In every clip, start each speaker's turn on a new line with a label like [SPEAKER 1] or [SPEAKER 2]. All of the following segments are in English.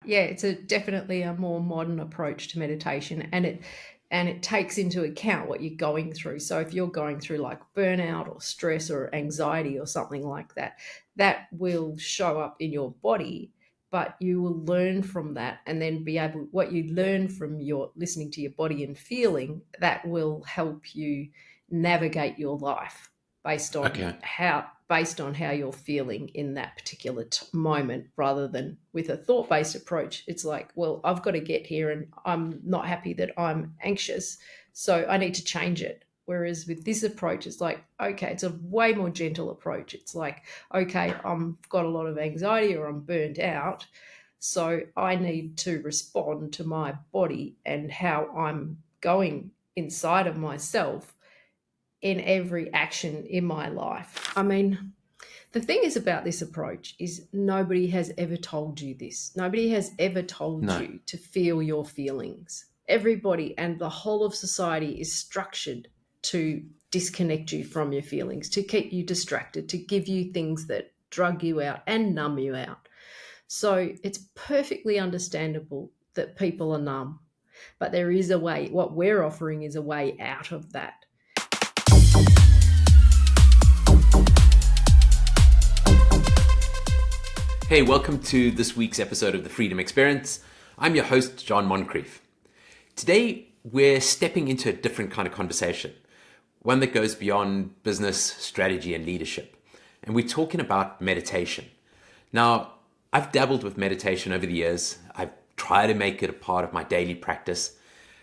[SPEAKER 1] Yeah, it's definitely a more modern approach to meditation, and it takes into account what you're going through. So if you're going through like burnout or stress or anxiety or something like that, that will show up in your body, but you will learn from that and then be able what you learn from your listening to your body and feeling, that will help you navigate your life based on
[SPEAKER 2] Okay.
[SPEAKER 1] how you're feeling in that particular moment, rather than with a thought-based approach. It's like, well, I've got to get here and I'm not happy that I'm anxious, so I need to change it. Whereas with this approach, it's like, okay, it's a way more gentle approach. It's like, okay, I've got a lot of anxiety or I'm burned out, so I need to respond to my body and how I'm going inside of myself in every action in my life. I mean, the thing is about this approach is nobody has ever told you this. Nobody has ever told
[SPEAKER 2] No.
[SPEAKER 1] you to feel your feelings. Everybody and the whole of society is structured to disconnect you from your feelings, to keep you distracted, to give you things that drug you out and numb you out. So it's perfectly understandable that people are numb, but there is a way. What we're offering is a way out of that.
[SPEAKER 2] Hey, welcome to this week's episode of The Freedom Experience. I'm your host, John Moncrieff. Today, we're stepping into a different kind of conversation, one that goes beyond business, strategy, and leadership. And we're talking about meditation. Now, I've dabbled with meditation over the years. I've tried to make it a part of my daily practice.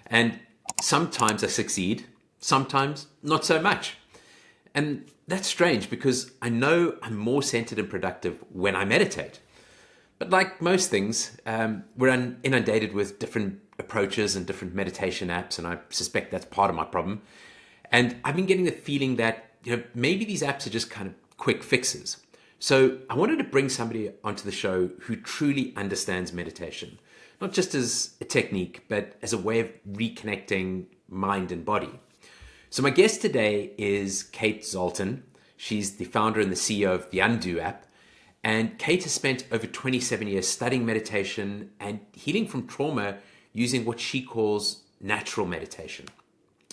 [SPEAKER 2] And sometimes I succeed, sometimes not so much. And that's strange because I know I'm more centered and productive when I meditate. But like most things, we're inundated with different approaches and different meditation apps, and I suspect that's part of my problem. And I've been getting the feeling that maybe these apps are just kind of quick fixes. So I wanted to bring somebody onto the show who truly understands meditation, not just as a technique, but as a way of reconnecting mind and body. So my guest today is Cate Zoltan. She's the founder and the CEO of the Undo app. And Cate has spent over 27 years studying meditation and healing from trauma using what she calls natural meditation.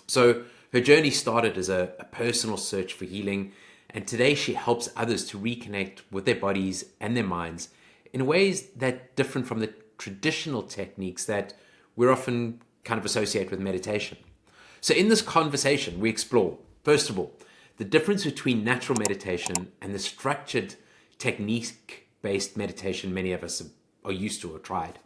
[SPEAKER 2] So her journey started as a personal search for healing. And today she helps others to reconnect with their bodies and their minds in ways that different from the traditional techniques that we're often kind of associate with meditation. So in this conversation, we explore, first of all, the difference between natural meditation and the structured technique-based meditation many of us are used to or tried.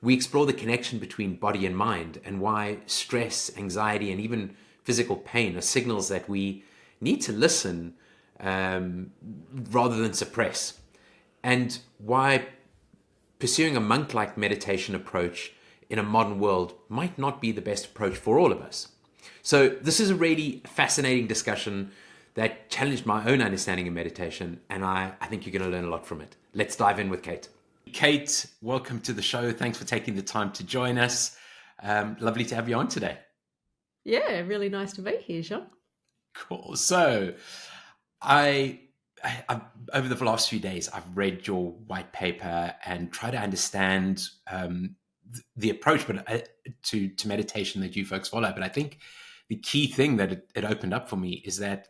[SPEAKER 2] We explore the connection between body and mind and why stress, anxiety, and even physical pain are signals that we need to listen rather than suppress, and why pursuing a monk-like meditation approach in a modern world might not be the best approach for all of us. So this is a really fascinating discussion that challenged my own understanding of meditation, and I think you're going to learn a lot from it. Let's dive in with Cate. Cate, welcome to the show. Thanks for taking the time to join us. Lovely to have you on today.
[SPEAKER 1] Yeah, really nice to be here, Sean.
[SPEAKER 2] Cool. So I over the last few days, I've read your white paper and try to understand the approach to meditation that you folks follow. But I think the key thing that it opened up for me is that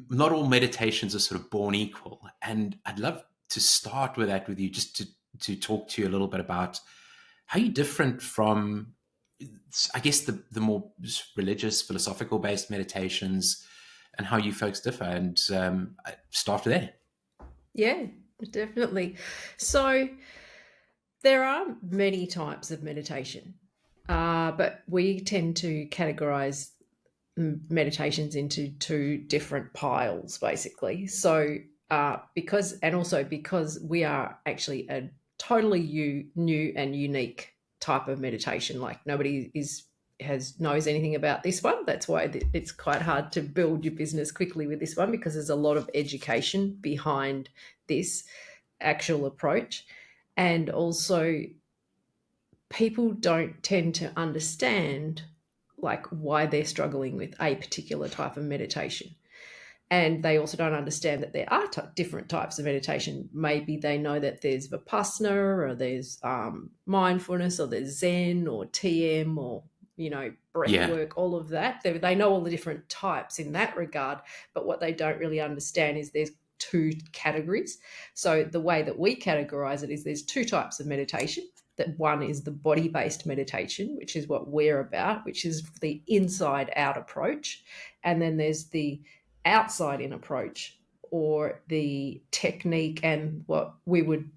[SPEAKER 2] not all meditations are sort of born equal. And I'd love to start with that with you, just to talk to you a little bit about how you're different from, I guess, the more religious, philosophical based meditations, and how you folks differ. And start there.
[SPEAKER 1] Yeah, definitely. So there are many types of meditation, but we tend to categorize meditations into two different piles, basically. So because we are actually a totally new and unique type of meditation. Like nobody knows anything about this one. That's why it's quite hard to build your business quickly with this one, because there's a lot of education behind this actual approach. And also, people don't tend to understand like why they're struggling with a particular type of meditation. And they also don't understand that there are different types of meditation. Maybe they know that there's Vipassana, or there's mindfulness, or there's Zen, or TM, or breath
[SPEAKER 2] Yeah.
[SPEAKER 1] work, all of that. They know all the different types in that regard, but what they don't really understand is there's two categories. So the way that we categorize it is there's two types of meditation. That one is the body-based meditation, which is what we're about, which is the inside-out approach. And then there's the outside-in approach, or the technique, and what we would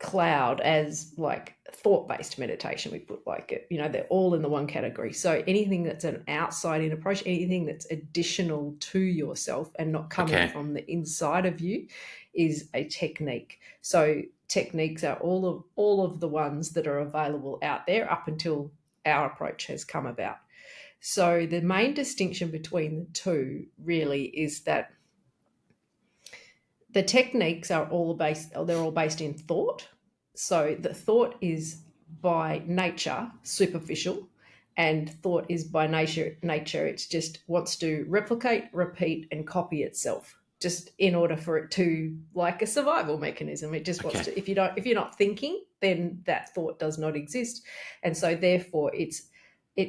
[SPEAKER 1] cloud as like thought-based meditation. We put they're all in the one category. So anything that's an outside-in approach, anything that's additional to yourself and not coming from the inside of you, is a technique. So techniques are all of the ones that are available out there up until our approach has come about. So the main distinction between the two really is that the techniques are all based in thought. So the thought is by nature superficial, and thought is by nature it's just wants to replicate, repeat, and copy itself, just in order for it to, like a survival mechanism. It just wants to, if you're not thinking, then that thought does not exist. And so therefore it's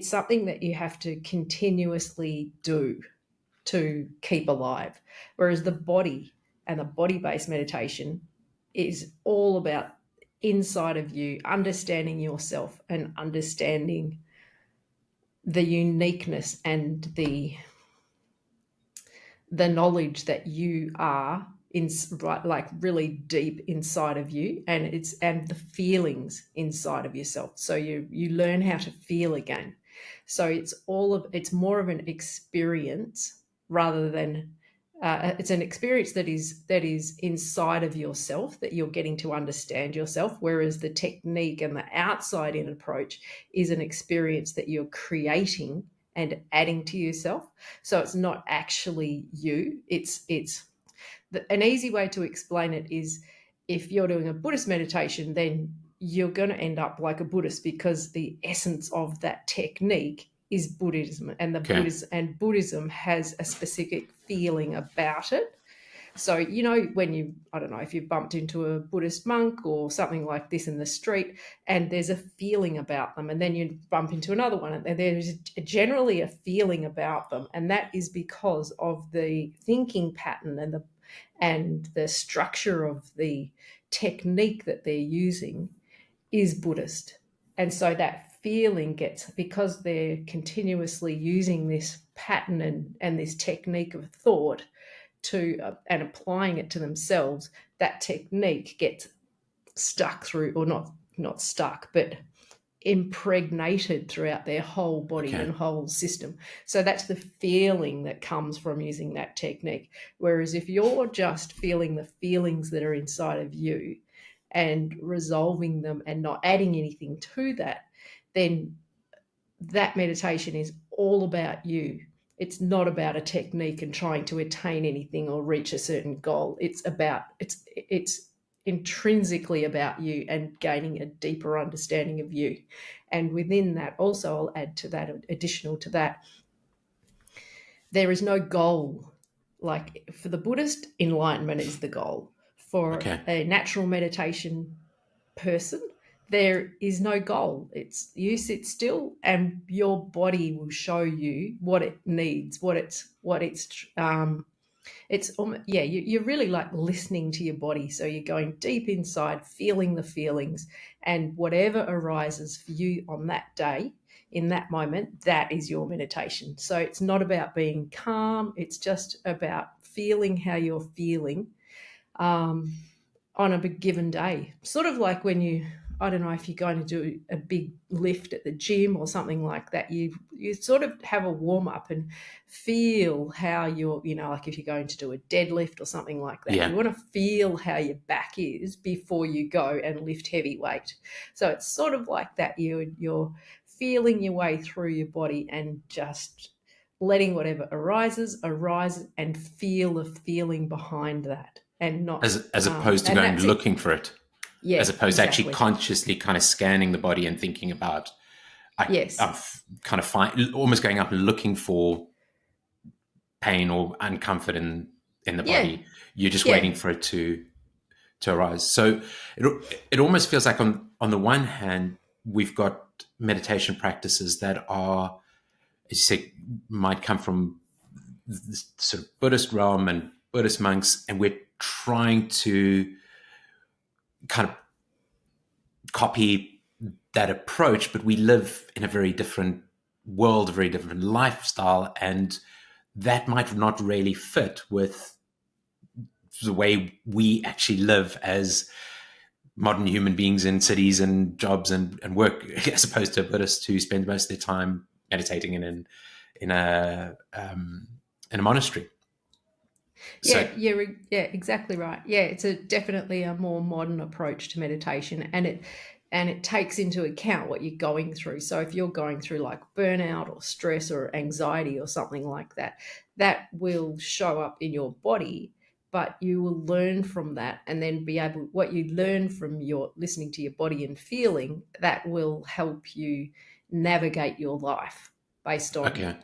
[SPEAKER 1] something that you have to continuously do to keep alive. Whereas the body and the body-based meditation is all about inside of you, understanding yourself and understanding the uniqueness and the knowledge that you are like really deep inside of you, and the feelings inside of yourself. So you learn how to feel again. So it's more of an experience rather than it's an experience that is inside of yourself, that you're getting to understand yourself, whereas the technique and the outside in approach is an experience that you're creating and adding to yourself. So it's not actually you. An easy way to explain it is, if you're doing a Buddhist meditation, then you're going to end up like a Buddhist, because the essence of that technique is Buddhism, and Buddhism has a specific feeling about it. So, when I don't know, if you bumped into a Buddhist monk or something like this in the street, and there's a feeling about them, and then you bump into another one, and there's generally a feeling about them, and that is because of the thinking pattern and the structure of the technique that they're using is Buddhist. And so that feeling gets, because they're continuously using this pattern and this technique of thought and applying it to themselves, that technique gets stuck through, or not stuck, but impregnated throughout their whole body and whole system. So that's the feeling that comes from using that technique. Whereas if you're just feeling the feelings that are inside of you and resolving them and not adding anything to that, then that meditation is all about you. It's not about a technique and trying to attain anything or reach a certain goal. It's intrinsically about you and gaining a deeper understanding of you. And within that, also, I'll add to that, additional to that, there is no goal. Like for the Buddhist, enlightenment is the goal. For a natural meditation person, there is no goal. It's you sit still and your body will show you what it needs, you're really like listening to your body. So you're going deep inside, feeling the feelings, and whatever arises for you on that day, in that moment, that is your meditation. So it's not about being calm. It's just about feeling how you're feeling on a given day. Sort of like when I don't know, if you're going to do a big lift at the gym or something like that, you sort of have a warm up and feel how you're, like if you're going to do a deadlift or something like that, you want to feel how your back is before you go and lift heavy weight. So it's sort of like that. You're feeling your way through your body and just letting whatever arises and feel the feeling behind that, and not
[SPEAKER 2] as opposed to going looking for it.
[SPEAKER 1] Yeah,
[SPEAKER 2] as opposed to actually consciously kind of scanning the body and thinking about, I'm kind of almost going up and looking for pain or uncomfort in the
[SPEAKER 1] Yeah,
[SPEAKER 2] body. You're just
[SPEAKER 1] yeah,
[SPEAKER 2] waiting for it to arise. So it almost feels like on the one hand, we've got meditation practices that are, as you say, might come from this sort of Buddhist realm and Buddhist monks, and we're trying to kind of copy that approach, but we live in a very different world, a very different lifestyle, and that might not really fit with the way we actually live as modern human beings in cities and jobs and work, as opposed to Buddhists who spend most of their time meditating in a monastery. So
[SPEAKER 1] yeah, exactly right. Yeah, it's definitely a more modern approach to meditation, and it takes into account what you're going through. So if you're going through like burnout or stress or anxiety or something like that, that will show up in your body, but you will learn from that and then be able, what you learn from your listening to your body and feeling, that will help you navigate your life
[SPEAKER 2] okay,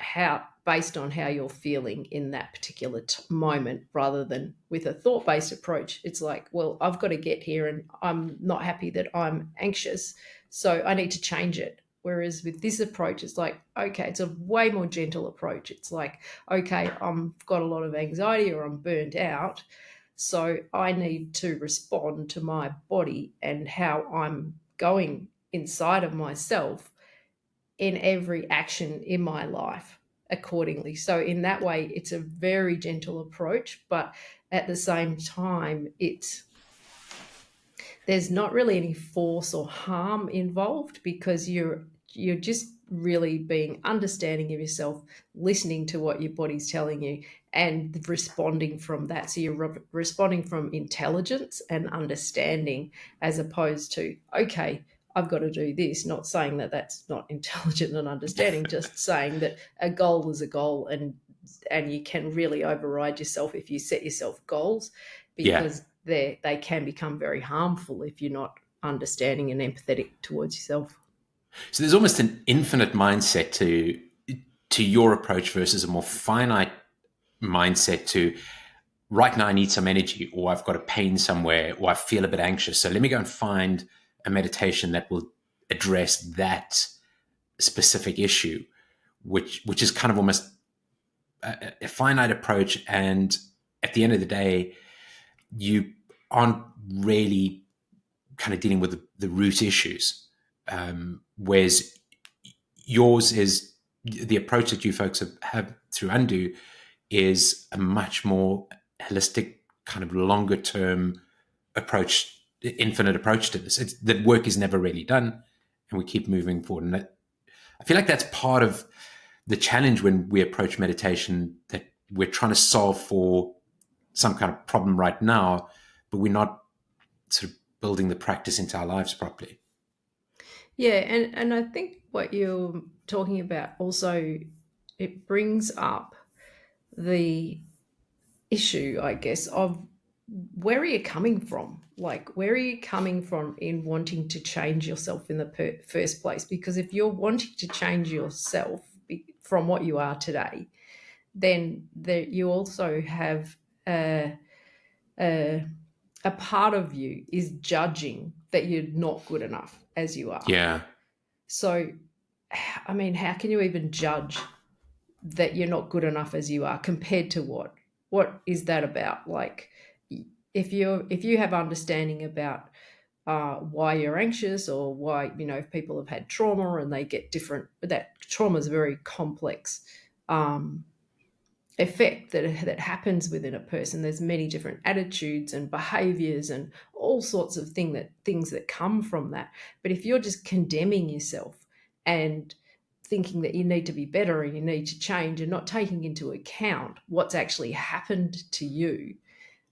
[SPEAKER 1] based on how you're feeling in that particular moment, rather than with a thought-based approach. It's like, well, I've got to get here and I'm not happy that I'm anxious, so I need to change it. Whereas with this approach, it's like, okay, it's a way more gentle approach. It's like, okay, I've got a lot of anxiety or I'm burnt out, so I need to respond to my body and how I'm going inside of myself in every action in my life accordingly. So in that way, it's a very gentle approach, but at the same time, there's not really any force or harm involved, because you're just really being understanding of yourself, listening to what your body's telling you, and responding from that. So you're responding from intelligence and understanding, as opposed to, okay, I've got to do this. Not saying that that's not intelligent and understanding, just saying that a goal is a goal, and you can really override yourself if you set yourself goals,
[SPEAKER 2] yeah.
[SPEAKER 1] because they can become very harmful if you're not understanding and empathetic towards yourself.
[SPEAKER 2] So there's almost an infinite mindset to your approach versus a more finite mindset to right now I need some energy, or I've got a pain somewhere, or I feel a bit anxious. So let me go and find a meditation that will address that specific issue, which is kind of almost a finite approach. And at the end of the day, you aren't really kind of dealing with the root issues. Whereas yours is the approach that you folks have through Undo is a much more holistic, kind of longer term approach, infinite approach to this. That work is never really done, and we keep moving forward. And I feel like that's part of the challenge when we approach meditation, that we're trying to solve for some kind of problem right now, but we're not sort of building the practice into our lives properly.
[SPEAKER 1] Yeah, and I think what you're talking about also, it brings up the issue, I guess, of where are you coming from? Like, where are you coming from in wanting to change yourself in the first place? Because if you're wanting to change yourself from what you are today, then you also have a, a part of you is judging that you're not good enough as you are.
[SPEAKER 2] Yeah,
[SPEAKER 1] So, I mean, how can you even judge that you're not good enough as you are compared to what? What is that about? Like, if you have understanding about why you're anxious, or why, if people have had trauma and they get different, that trauma is a very complex um, effect that happens within a person. There's many different attitudes and behaviors and all sorts of things that come from that. But if you're just condemning yourself and thinking that you need to be better and you need to change, and not taking into account what's actually happened to you,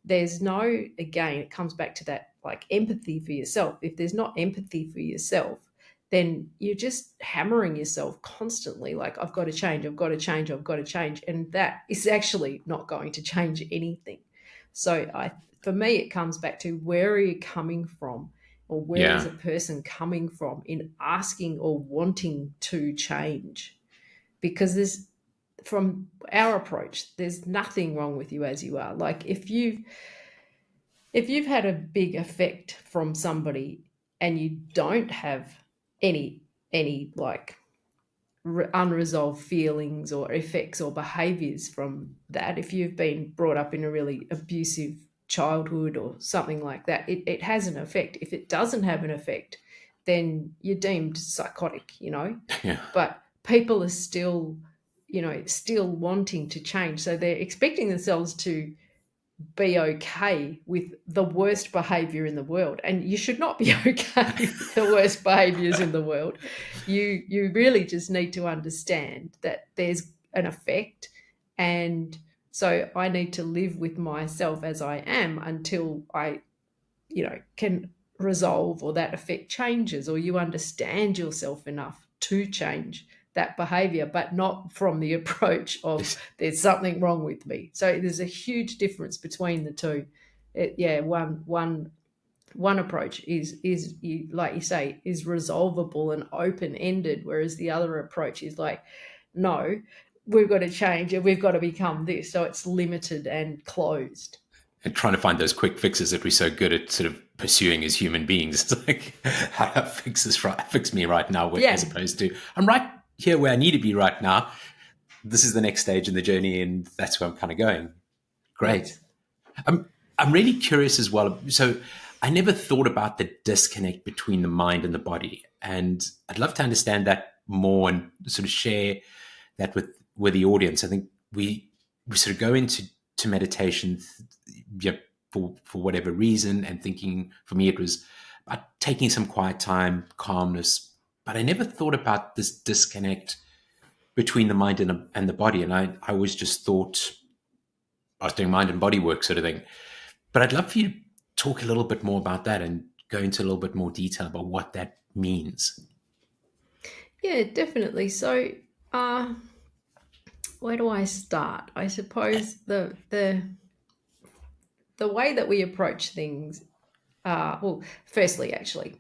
[SPEAKER 1] there's no, again, it comes back to that, like, empathy for yourself. If there's not empathy for yourself, then you're just hammering yourself constantly, like, I've got to change, I've got to change, I've got to change, and that is actually not going to change anything. So for me, it comes back to, where are you coming from, or where is
[SPEAKER 2] yeah.
[SPEAKER 1] a person coming from in asking or wanting to change? Because from our approach, there's nothing wrong with you as you are. Like if you've had a big effect from somebody and you don't have any like unresolved feelings or effects or behaviors from that, if you've been brought up in a really abusive childhood or something like that, it has an effect. If it doesn't have an effect, then you're deemed psychotic,
[SPEAKER 2] Yeah.
[SPEAKER 1] but people are still, still wanting to change. So they're expecting themselves to be okay with the worst behavior in the world, and you should not be okay with the worst behaviors in the world. You really just need to understand that there's an effect, and so I need to live with myself as I am until I can resolve, or that effect changes, or you understand yourself enough to change that behavior, but not from the approach of there's something wrong with me. So there's a huge difference between the two. One approach is like you say, is resolvable and open ended, whereas the other approach is like, no, we've got to change it, we've got to become this. So it's limited and closed.
[SPEAKER 2] And trying to find those quick fixes that we're so good at sort of pursuing as human beings. It's like, how do I fix me right now, as opposed to, I'm right here where I need to be right now. This is the next stage in the journey, and that's where I'm kind of going. Great.
[SPEAKER 1] Yes.
[SPEAKER 2] I'm really curious as well. So I never thought about the disconnect between the mind and the body, and I'd love to understand that more and sort of share that with the audience. I think we sort of go into meditation for whatever reason, and thinking, for me it was about taking some quiet time, calmness, but I never thought about this disconnect between the mind and the body. And I always just thought I was doing mind and body work sort of thing. But I'd love for you to talk a little bit more about that and go into a little bit more detail about what that means.
[SPEAKER 1] Yeah, definitely. So where do I start? I suppose the way that we approach things, well, firstly, actually,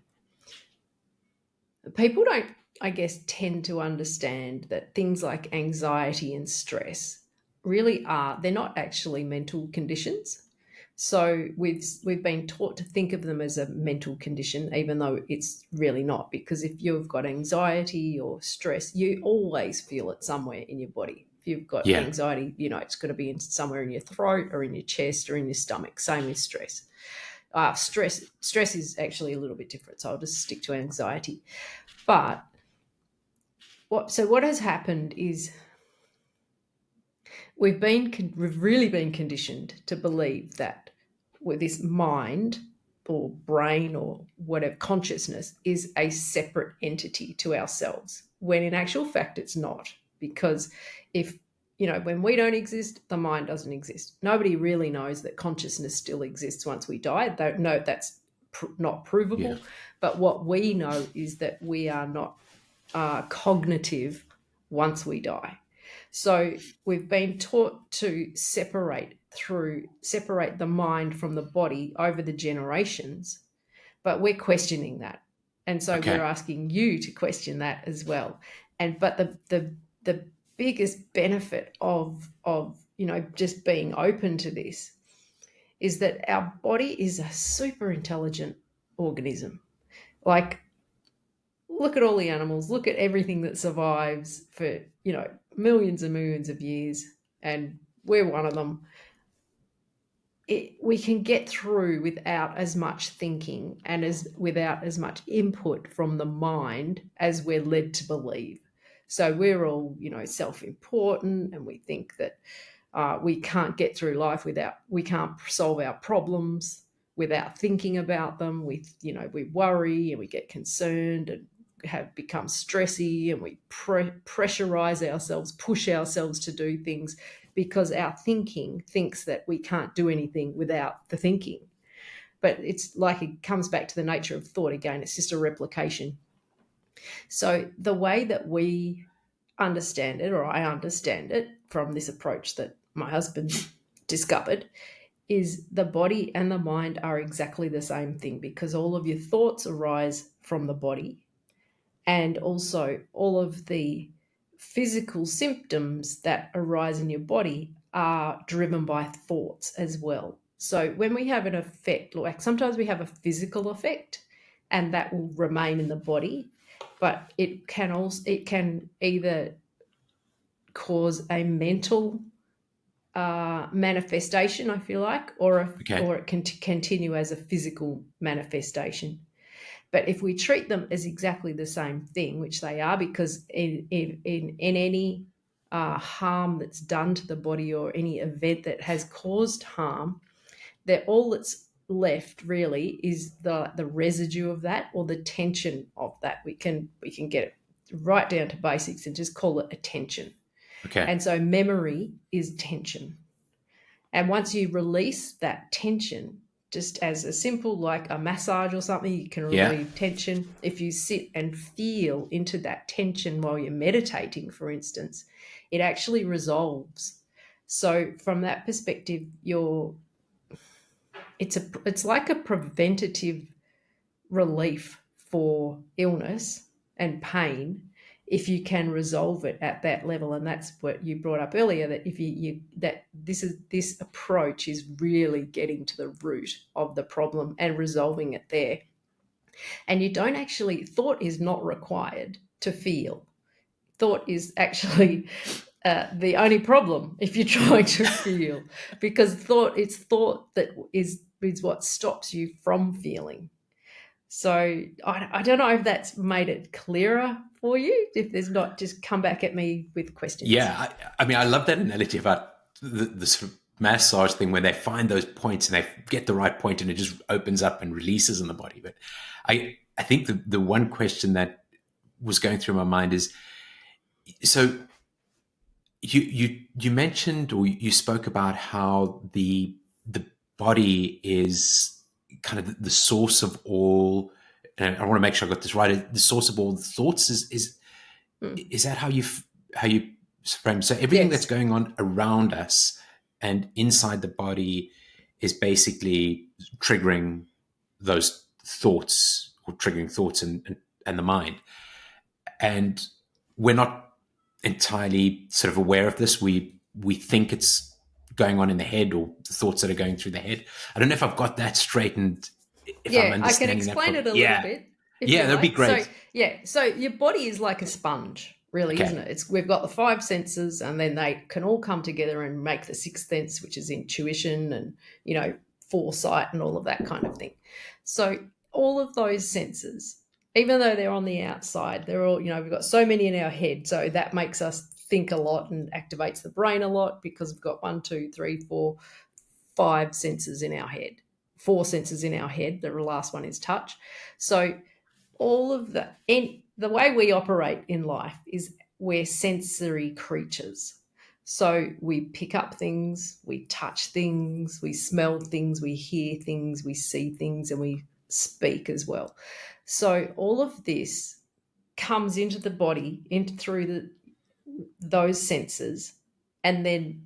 [SPEAKER 1] people don't, I guess, tend to understand that things like anxiety and stress really they're not actually mental conditions. So we've been taught to think of them as a mental condition, even though it's really not, because if you've got anxiety or stress, you always feel it somewhere in your body. If you've got anxiety, it's going to be somewhere in your throat or in your chest or in your stomach. Same with stress. Stress is actually a little bit different, so I'll just stick to anxiety. But what has happened is we've really been conditioned to believe that with this mind or brain or whatever, consciousness is a separate entity to ourselves, when in actual fact it's not. Because if when we don't exist, the mind doesn't exist. Nobody really knows that consciousness still exists once we die. They know that's not provable. But what we know is that we are not cognitive once we die. So we've been taught to separate the mind from the body over the generations, but we're questioning that. And so we're asking you to question that as well. But the biggest benefit of just being open to this is that our body is a super intelligent organism. Like, look at all the animals, look at everything that survives for, millions and millions of years, and we're one of them. We can get through without as much thinking and without as much input from the mind as we're led to believe. So we're all, self-important, and we think that we can't get through life we can't solve our problems without thinking about them. We worry and we get concerned and have become stressy, and we pressurize ourselves, push ourselves to do things because our thinking thinks that we can't do anything without the thinking. But it's like it comes back to the nature of thought again. It's just a replication. So the way that we understand it, or I understand it from this approach that my husband discovered, is the body and the mind are exactly the same thing, because all of your thoughts arise from the body. And also all of the physical symptoms that arise in your body are driven by thoughts as well. So when we have an effect, like sometimes we have a physical effect and that will remain in the body, but it can either cause a mental manifestation, I feel like, or
[SPEAKER 2] Okay.
[SPEAKER 1] it can continue as a physical manifestation. But if we treat them as exactly the same thing, which they are, because in any harm that's done to the body or any event that has caused harm, that all that's left really is the residue of that, or the tension of that. We can get it right down to basics and just call it a tension.
[SPEAKER 2] Okay.
[SPEAKER 1] And so memory is tension. And once you release that tension, just as a simple like a massage or something, you can
[SPEAKER 2] Yeah.
[SPEAKER 1] relieve tension. If you sit and feel into that tension while you're meditating, for instance, it actually resolves. So from that perspective, it's like a preventative relief for illness and pain if you can resolve it at that level. And that's what you brought up earlier, that if this approach is really getting to the root of the problem and resolving it there. And you don't actually, thought is not required to feel. Thought is actually the only problem if you're trying to feel, because it's thought that is what stops you from feeling. So I don't know if that's made it clearer for you. If there's not, just come back at me with questions.
[SPEAKER 2] Yeah. I mean, I love that analogy about the sort of massage thing where they find those points and they get the right point and it just opens up and releases in the body. But I think the one question that was going through my mind is, so you mentioned, or you spoke about how the body is kind of the source of all, and I want to make sure I got this right, the source of all the thoughts. Is that how you frame? So everything
[SPEAKER 1] Yes.
[SPEAKER 2] that's going on around us and inside the body is basically triggering those thoughts, or triggering thoughts and the mind. And we're not entirely sort of aware of this. We think it's going on in the head, or the thoughts that are going through the head. I don't know if I've got that straightened. If I'm
[SPEAKER 1] Yeah, I can
[SPEAKER 2] understanding that
[SPEAKER 1] explain it a little
[SPEAKER 2] yeah,
[SPEAKER 1] bit if
[SPEAKER 2] yeah,
[SPEAKER 1] you
[SPEAKER 2] that'd be
[SPEAKER 1] like. So
[SPEAKER 2] great.
[SPEAKER 1] so your body is like a sponge, really, isn't
[SPEAKER 2] Okay,
[SPEAKER 1] it? We've got the five senses, and then they can all come together and make the sixth sense, which is intuition and foresight and all of that kind of thing. So all of those senses, even though they're on the outside, they're all we've got so many in our head, so that makes us think a lot and activates the brain a lot, because we've got 1, 2, 3, 4, 5 senses in our head. 4 senses in our head. The last one is touch. So all of the way we operate in life is we're sensory creatures. So we pick up things, we touch things, we smell things, we hear things, we see things, and we speak as well. So all of this comes into the body, through those senses, and then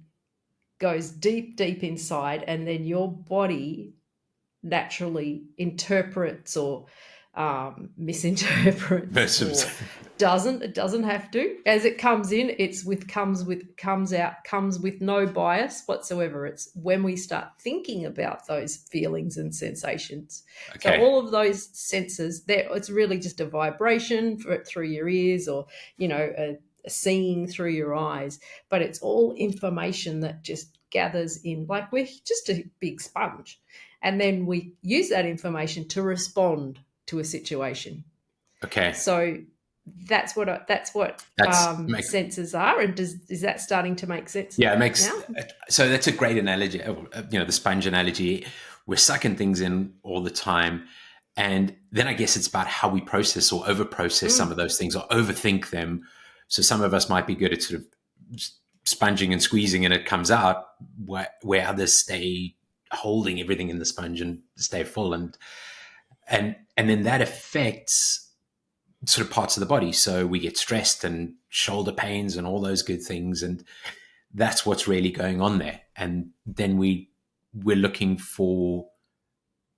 [SPEAKER 1] goes deep, deep inside, and then your body naturally interprets or misinterprets, or it doesn't have to. As it comes in, comes with no bias whatsoever. It's when we start thinking about those feelings and sensations.
[SPEAKER 2] okay.
[SPEAKER 1] So all of those senses, it's really just a vibration through your ears, or a seeing through your eyes, but it's all information that just gathers in, like we're just a big sponge. And then we use that information to respond to a situation.
[SPEAKER 2] Okay.
[SPEAKER 1] So that's what senses are. And is that starting to make sense?
[SPEAKER 2] Yeah, it makes
[SPEAKER 1] now?
[SPEAKER 2] So that's a great analogy. The sponge analogy. We're sucking things in all the time, and then I guess it's about how we process or over process some of those things, or overthink them. So some of us might be good at sort of sponging and squeezing, and it comes out, where others stay holding everything in the sponge and stay full, and then that affects sort of parts of the body. So we get stressed and shoulder pains and all those good things, and that's what's really going on there. And then we're looking for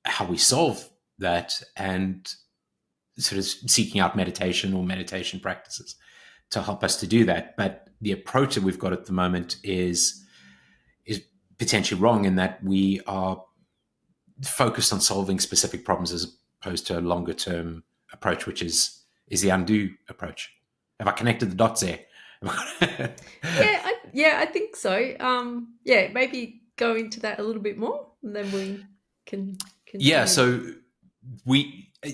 [SPEAKER 2] how we solve that, and sort of seeking out meditation or meditation practices.
[SPEAKER 3] to help us to do that. But the approach that we've got at the moment is potentially wrong, in that we are focused on solving specific problems as opposed to a longer term approach, which is the undo approach. Have I connected the dots there?
[SPEAKER 1] Yeah, I think so. Maybe go into that a little bit more, and then we can continue.
[SPEAKER 3] Yeah, so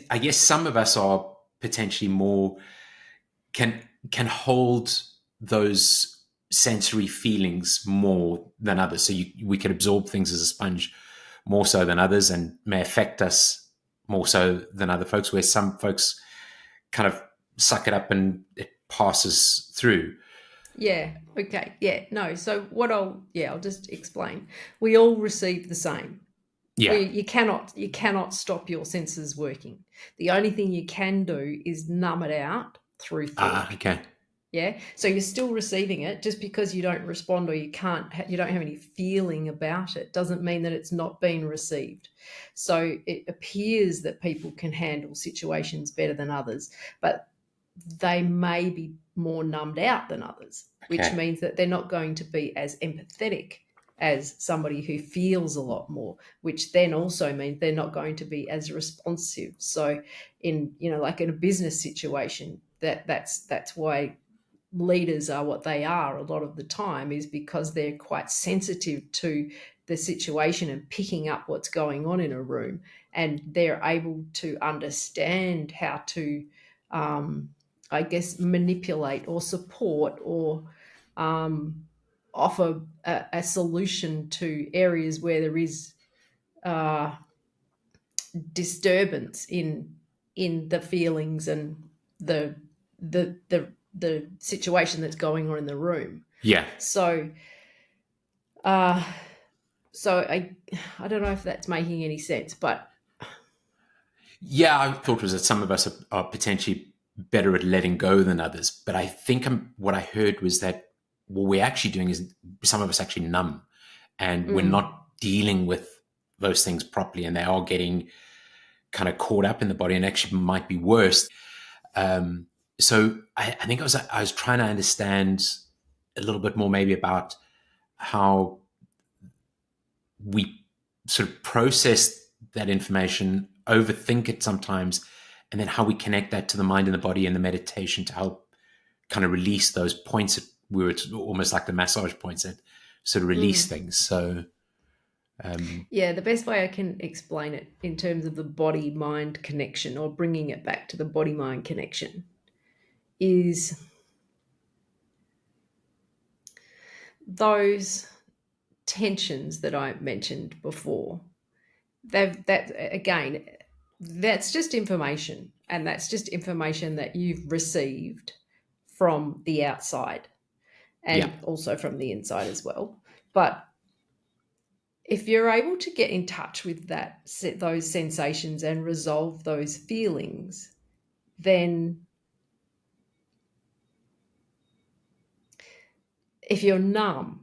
[SPEAKER 3] I guess some of us are potentially more can hold those sensory feelings more than others. So we can absorb things as a sponge more so than others, and may affect us more so than other folks, where some folks kind of suck it up and it passes through.
[SPEAKER 1] Yeah. Okay. Yeah. No. So I'll just explain. We all receive the same.
[SPEAKER 3] Yeah.
[SPEAKER 1] You cannot stop your senses working. The only thing you can do is numb it out through thought.
[SPEAKER 3] Okay.
[SPEAKER 1] Yeah. So you're still receiving it. Just because you don't respond or you don't have any feeling about it doesn't mean that it's not being received. So it appears that people can handle situations better than others, but they may be more numbed out than others, which means that they're not going to be as empathetic as somebody who feels a lot more, which then also means they're not going to be as responsive. So like in a business situation, that's why leaders are what they are a lot of the time, is because they're quite sensitive to the situation and picking up what's going on in a room, and they're able to understand how to manipulate or support or offer a solution to areas where there is disturbance in the feelings and the situation that's going on in the room.
[SPEAKER 3] Yeah.
[SPEAKER 1] So I don't know if that's making any sense, but
[SPEAKER 3] yeah, I thought was that some of us are potentially better at letting go than others. But I think what I heard was that what we're actually doing is some of us actually numb, and we're not dealing with those things properly, and they are getting kind of caught up in the body and actually might be worse. So I think I was trying to understand a little bit more maybe about how we sort of process that information, overthink it sometimes, and then how we connect that to the mind and the body and the meditation to help kind of release those points that we were almost like the massage points that sort of release things. So
[SPEAKER 1] the best way I can explain it in terms of the body-mind connection, or bringing it back to the body-mind connection, is those tensions that I mentioned before. That's just information, and that's just information that you've received from the outside and also from the inside as well. But if you're able to get in touch with those sensations and resolve those feelings, then if you're numb,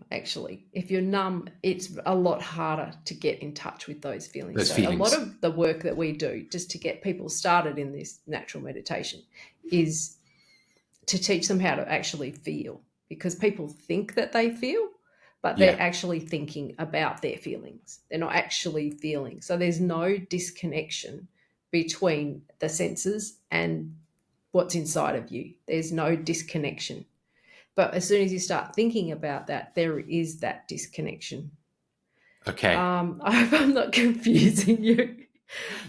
[SPEAKER 1] it's a lot harder to get in touch with those feelings. A lot of the work that we do just to get people started in this natural meditation is to teach them how to actually feel, because people think that they feel, but they're actually thinking about their feelings. They're not actually feeling. So there's no disconnection between the senses and what's inside of you. There's no disconnection. But as soon as you start thinking about that, there is that disconnection.
[SPEAKER 3] Okay.
[SPEAKER 1] I hope I'm not confusing you.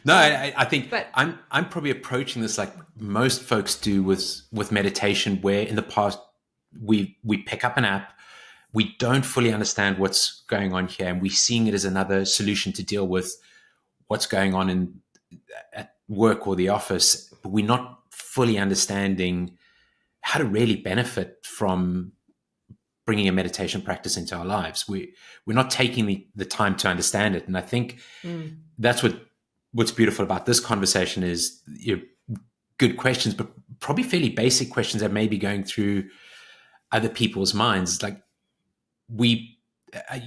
[SPEAKER 3] No, I think I'm probably approaching this like most folks do with meditation, where in the past we pick up an app, we don't fully understand what's going on here, and we're seeing it as another solution to deal with what's going on at work or the office, but we're not fully understanding how to really benefit from bringing a meditation practice into our lives. We're not taking the time to understand it. And I think that's what's beautiful about this conversation is good questions, but probably fairly basic questions that may be going through other people's minds. Like you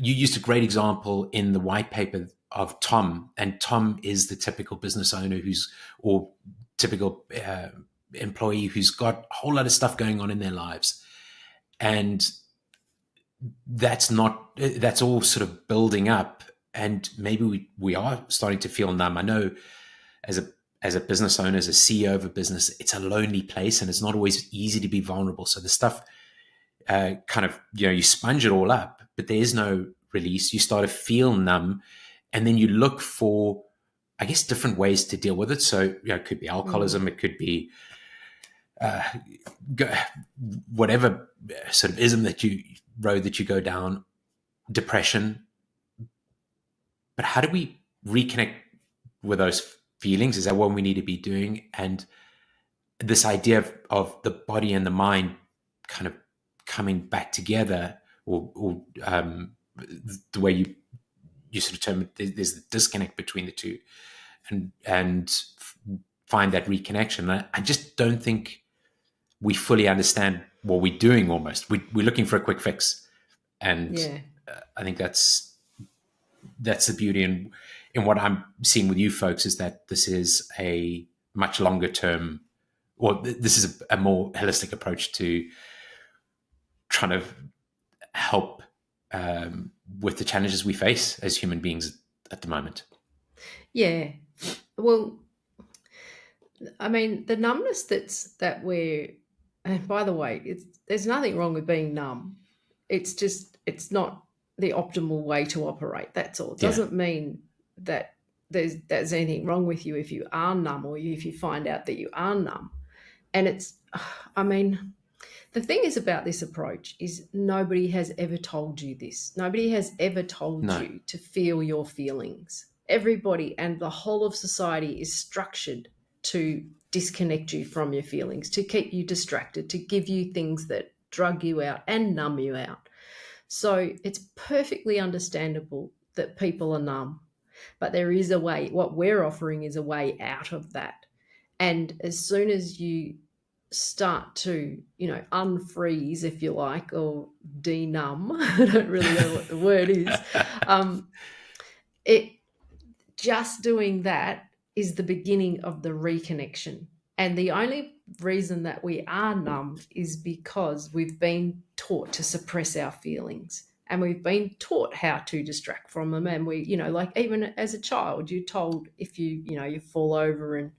[SPEAKER 3] used a great example in the white paper of Tom, and Tom is the typical business owner typical employee who's got a whole lot of stuff going on in their lives, and that's all sort of building up, and maybe we are starting to feel numb. I know as a business owner, as a CEO of a business, it's a lonely place, and it's not always easy to be vulnerable. So the stuff kind of, you sponge it all up, but there is no release. You start to feel numb, and then you look for, I guess, different ways to deal with it. So it could be alcoholism, it could be whatever sort of road that you go down, depression. But how do we reconnect with those feelings? Is that what we need to be doing? And this idea of the body and the mind kind of coming back together, or the way you sort of term it, there's the disconnect between the two, and find that reconnection. I just don't think we fully understand what we're doing. Almost we're looking for a quick fix, and I think that's the beauty in what I'm seeing with you folks, is that this is a much longer term, or this is a more holistic approach to trying to help with the challenges we face as human beings at the moment.
[SPEAKER 1] Yeah. Well, I mean, the numbness that we're, and by the way, there's nothing wrong with being numb. It's just, it's not the optimal way to operate. That's all. It doesn't mean that there's anything wrong with you if you are numb, or if you find out that you are numb. And it's, I mean, the thing is about this approach is nobody has ever told you this. Nobody has ever told you to feel your feelings. Everybody and the whole of society is structured to disconnect you from your feelings, to keep you distracted, to give you things that drug you out and numb you out. So it's perfectly understandable that people are numb, but there is a way. What we're offering is a way out of that. And as soon as you start to, unfreeze, if you like, or denumb, I don't really know what the word is, it just doing that is the beginning of the reconnection. And the only reason that we are numb is because we've been taught to suppress our feelings, and we've been taught how to distract from them. And we, like even as a child, you're told if you fall over and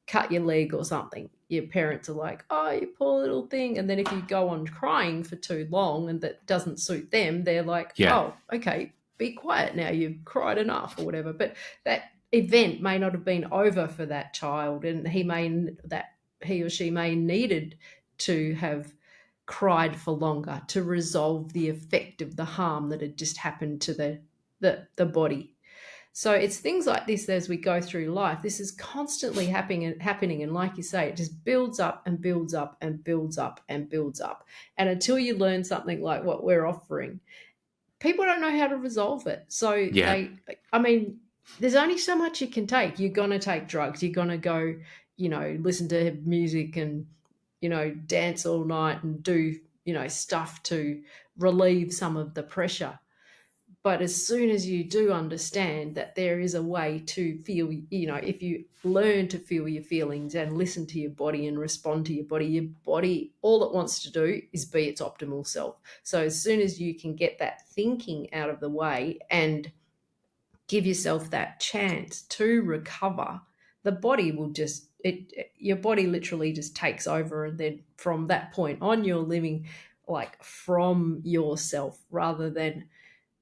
[SPEAKER 1] cut your leg or something, your parents are like, oh, you poor little thing. And then if you go on crying for too long and that doesn't suit them, they're like, oh, okay, be quiet now, you've cried enough or whatever. But that event may not have been over for that child, and he or she may needed to have cried for longer to resolve the effect of the harm that had just happened to the body. So it's things like this as we go through life. This is constantly happening. And like you say, it just builds up and builds up and builds up and builds up. And until you learn something like what we're offering, people don't know how to resolve it. So there's only so much you can take. You're going to take drugs. You're going to go, listen to music and, dance all night and do, stuff to relieve some of the pressure. But as soon as you do understand that there is a way to feel, if you learn to feel your feelings and listen to your body and respond to your body, all it wants to do is be its optimal self. So as soon as you can get that thinking out of the way and give yourself that chance to recover, the body will your body literally just takes over. And then from that point on, you're living like from yourself rather than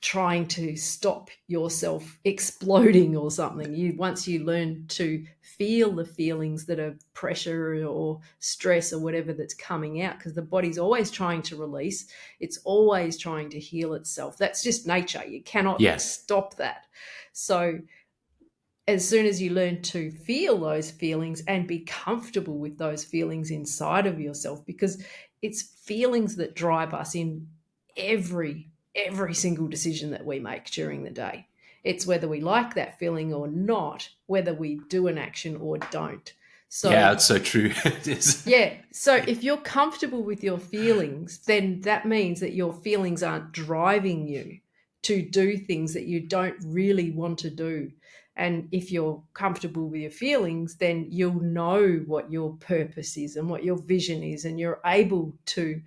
[SPEAKER 1] trying to stop yourself exploding or something. Once you learn to feel the feelings that are pressure or stress or whatever that's coming out, because the body's always trying to release, it's always trying to heal itself. That's just nature. You cannot stop that. So as soon as you learn to feel those feelings and be comfortable with those feelings inside of yourself, because it's feelings that drive us in every single decision that we make during the day. It's whether we like that feeling or not, whether we do an action or don't. So
[SPEAKER 3] it's so true. It is.
[SPEAKER 1] Yeah. So if you're comfortable with your feelings, then that means that your feelings aren't driving you to do things that you don't really want to do. And if you're comfortable with your feelings, then you'll know what your purpose is and what your vision is, and you're able to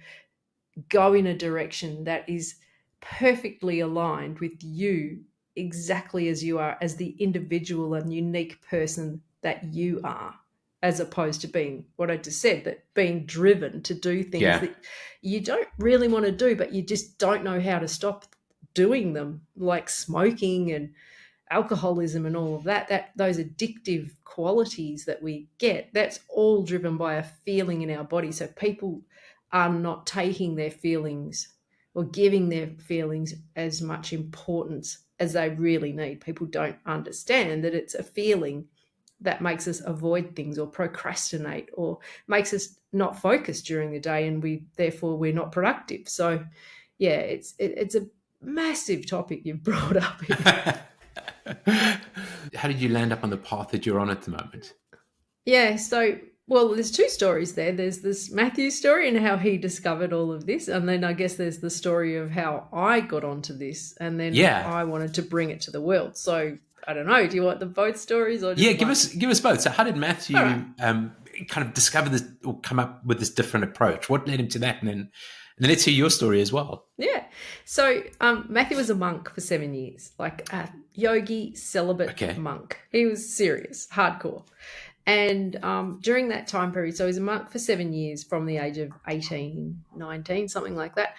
[SPEAKER 1] go in a direction that is perfectly aligned with you, exactly as you are, as the individual and unique person that you are, as opposed to being what I just said, that being driven to do things that you don't really want to do, but you just don't know how to stop doing them, like smoking and alcoholism and all of that those addictive qualities that we get, that's all driven by a feeling in our body. So people are not taking their feelings or giving their feelings as much importance as they really need. People don't understand that it's a feeling that makes us avoid things or procrastinate or makes us not focus during the day, and we're not productive. So yeah, it's a massive topic you've brought up here.
[SPEAKER 3] How did you land up on the path that you're on at the moment?
[SPEAKER 1] Yeah, so, well, there's two stories there. There's this Matthew story and how he discovered all of this, and then I guess there's the story of how I got onto this, and then I wanted to bring it to the world. So I don't know. Do you want the both stories, or just
[SPEAKER 3] give us both. So how did Matthew kind of discover this or come up with this different approach? What led him to that, and then let's hear your story as well.
[SPEAKER 1] Yeah. So Matthew was a monk for 7 years, like a yogi, celibate monk. He was serious, hardcore. And during that time period, so he was a monk for 7 years from the age of 18, 19, something like that.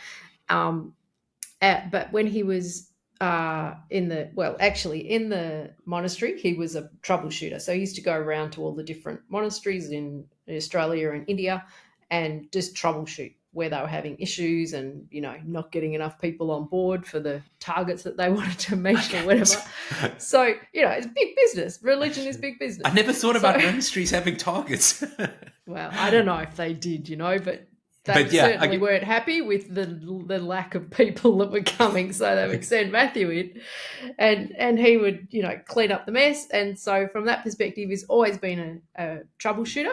[SPEAKER 1] But when he was in the monastery, he was a troubleshooter. So he used to go around to all the different monasteries in Australia and India and just troubleshoot where they were having issues and, not getting enough people on board for the targets that they wanted to meet or whatever. So, it's big business. Religion is big business.
[SPEAKER 3] I never thought about monasteries having targets.
[SPEAKER 1] Well, I don't know if they did, but they certainly weren't happy with the lack of people that were coming. So they would send Matthew in and he would, clean up the mess. And so from that perspective, he's always been a troubleshooter.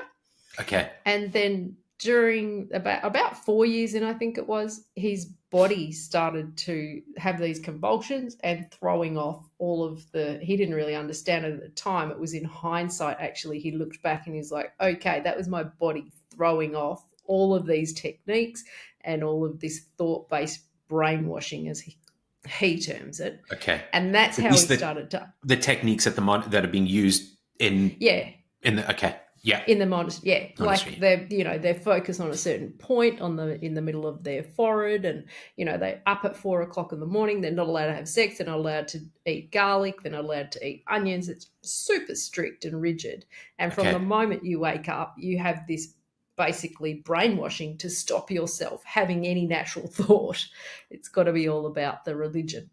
[SPEAKER 3] Okay.
[SPEAKER 1] And then during about 4 years in, I think it was, his body started to have these convulsions and throwing off all of he didn't really understand it at the time. It was in hindsight, actually. He looked back and he's like, okay, that was my body throwing off all of these techniques and all of this thought-based brainwashing, as he terms it.
[SPEAKER 3] Okay.
[SPEAKER 1] And that's how he started to...
[SPEAKER 3] The techniques that are being used in...
[SPEAKER 1] Yeah.
[SPEAKER 3] In the... Okay. Yeah.
[SPEAKER 1] In the monastery, yeah. Like they're focused on a certain point in the middle of their forehead, and they're up at 4 o'clock in the morning. They're not allowed to have sex. They're not allowed to eat garlic. They're not allowed to eat onions. It's super strict and rigid. And from the moment you wake up, you have this basically brainwashing to stop yourself having any natural thought. It's got to be all about the religion.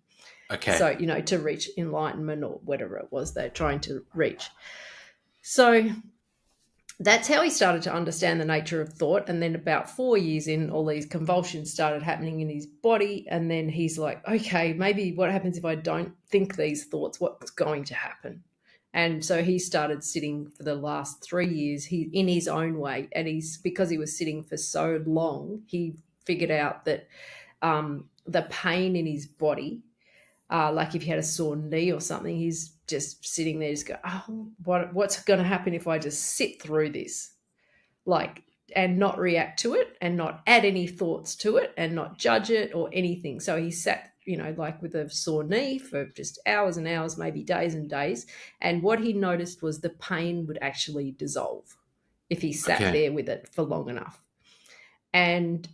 [SPEAKER 3] Okay.
[SPEAKER 1] So, to reach enlightenment or whatever it was they're trying to reach. So that's how he started to understand the nature of thought. And then about 4 years in, all these convulsions started happening in his body. And then he's like, okay, maybe what happens if I don't think these thoughts? What's going to happen? And so he started sitting for the last 3 years in his own way. And because he was sitting for so long, he figured out that the pain in his body, like if he had a sore knee or something, he's just sitting there, just go, oh, what's going to happen if I just sit through this, and not react to it and not add any thoughts to it and not judge it or anything. So he sat, with a sore knee for just hours and hours, maybe days and days. And what he noticed was the pain would actually dissolve if he sat there with it for long enough. And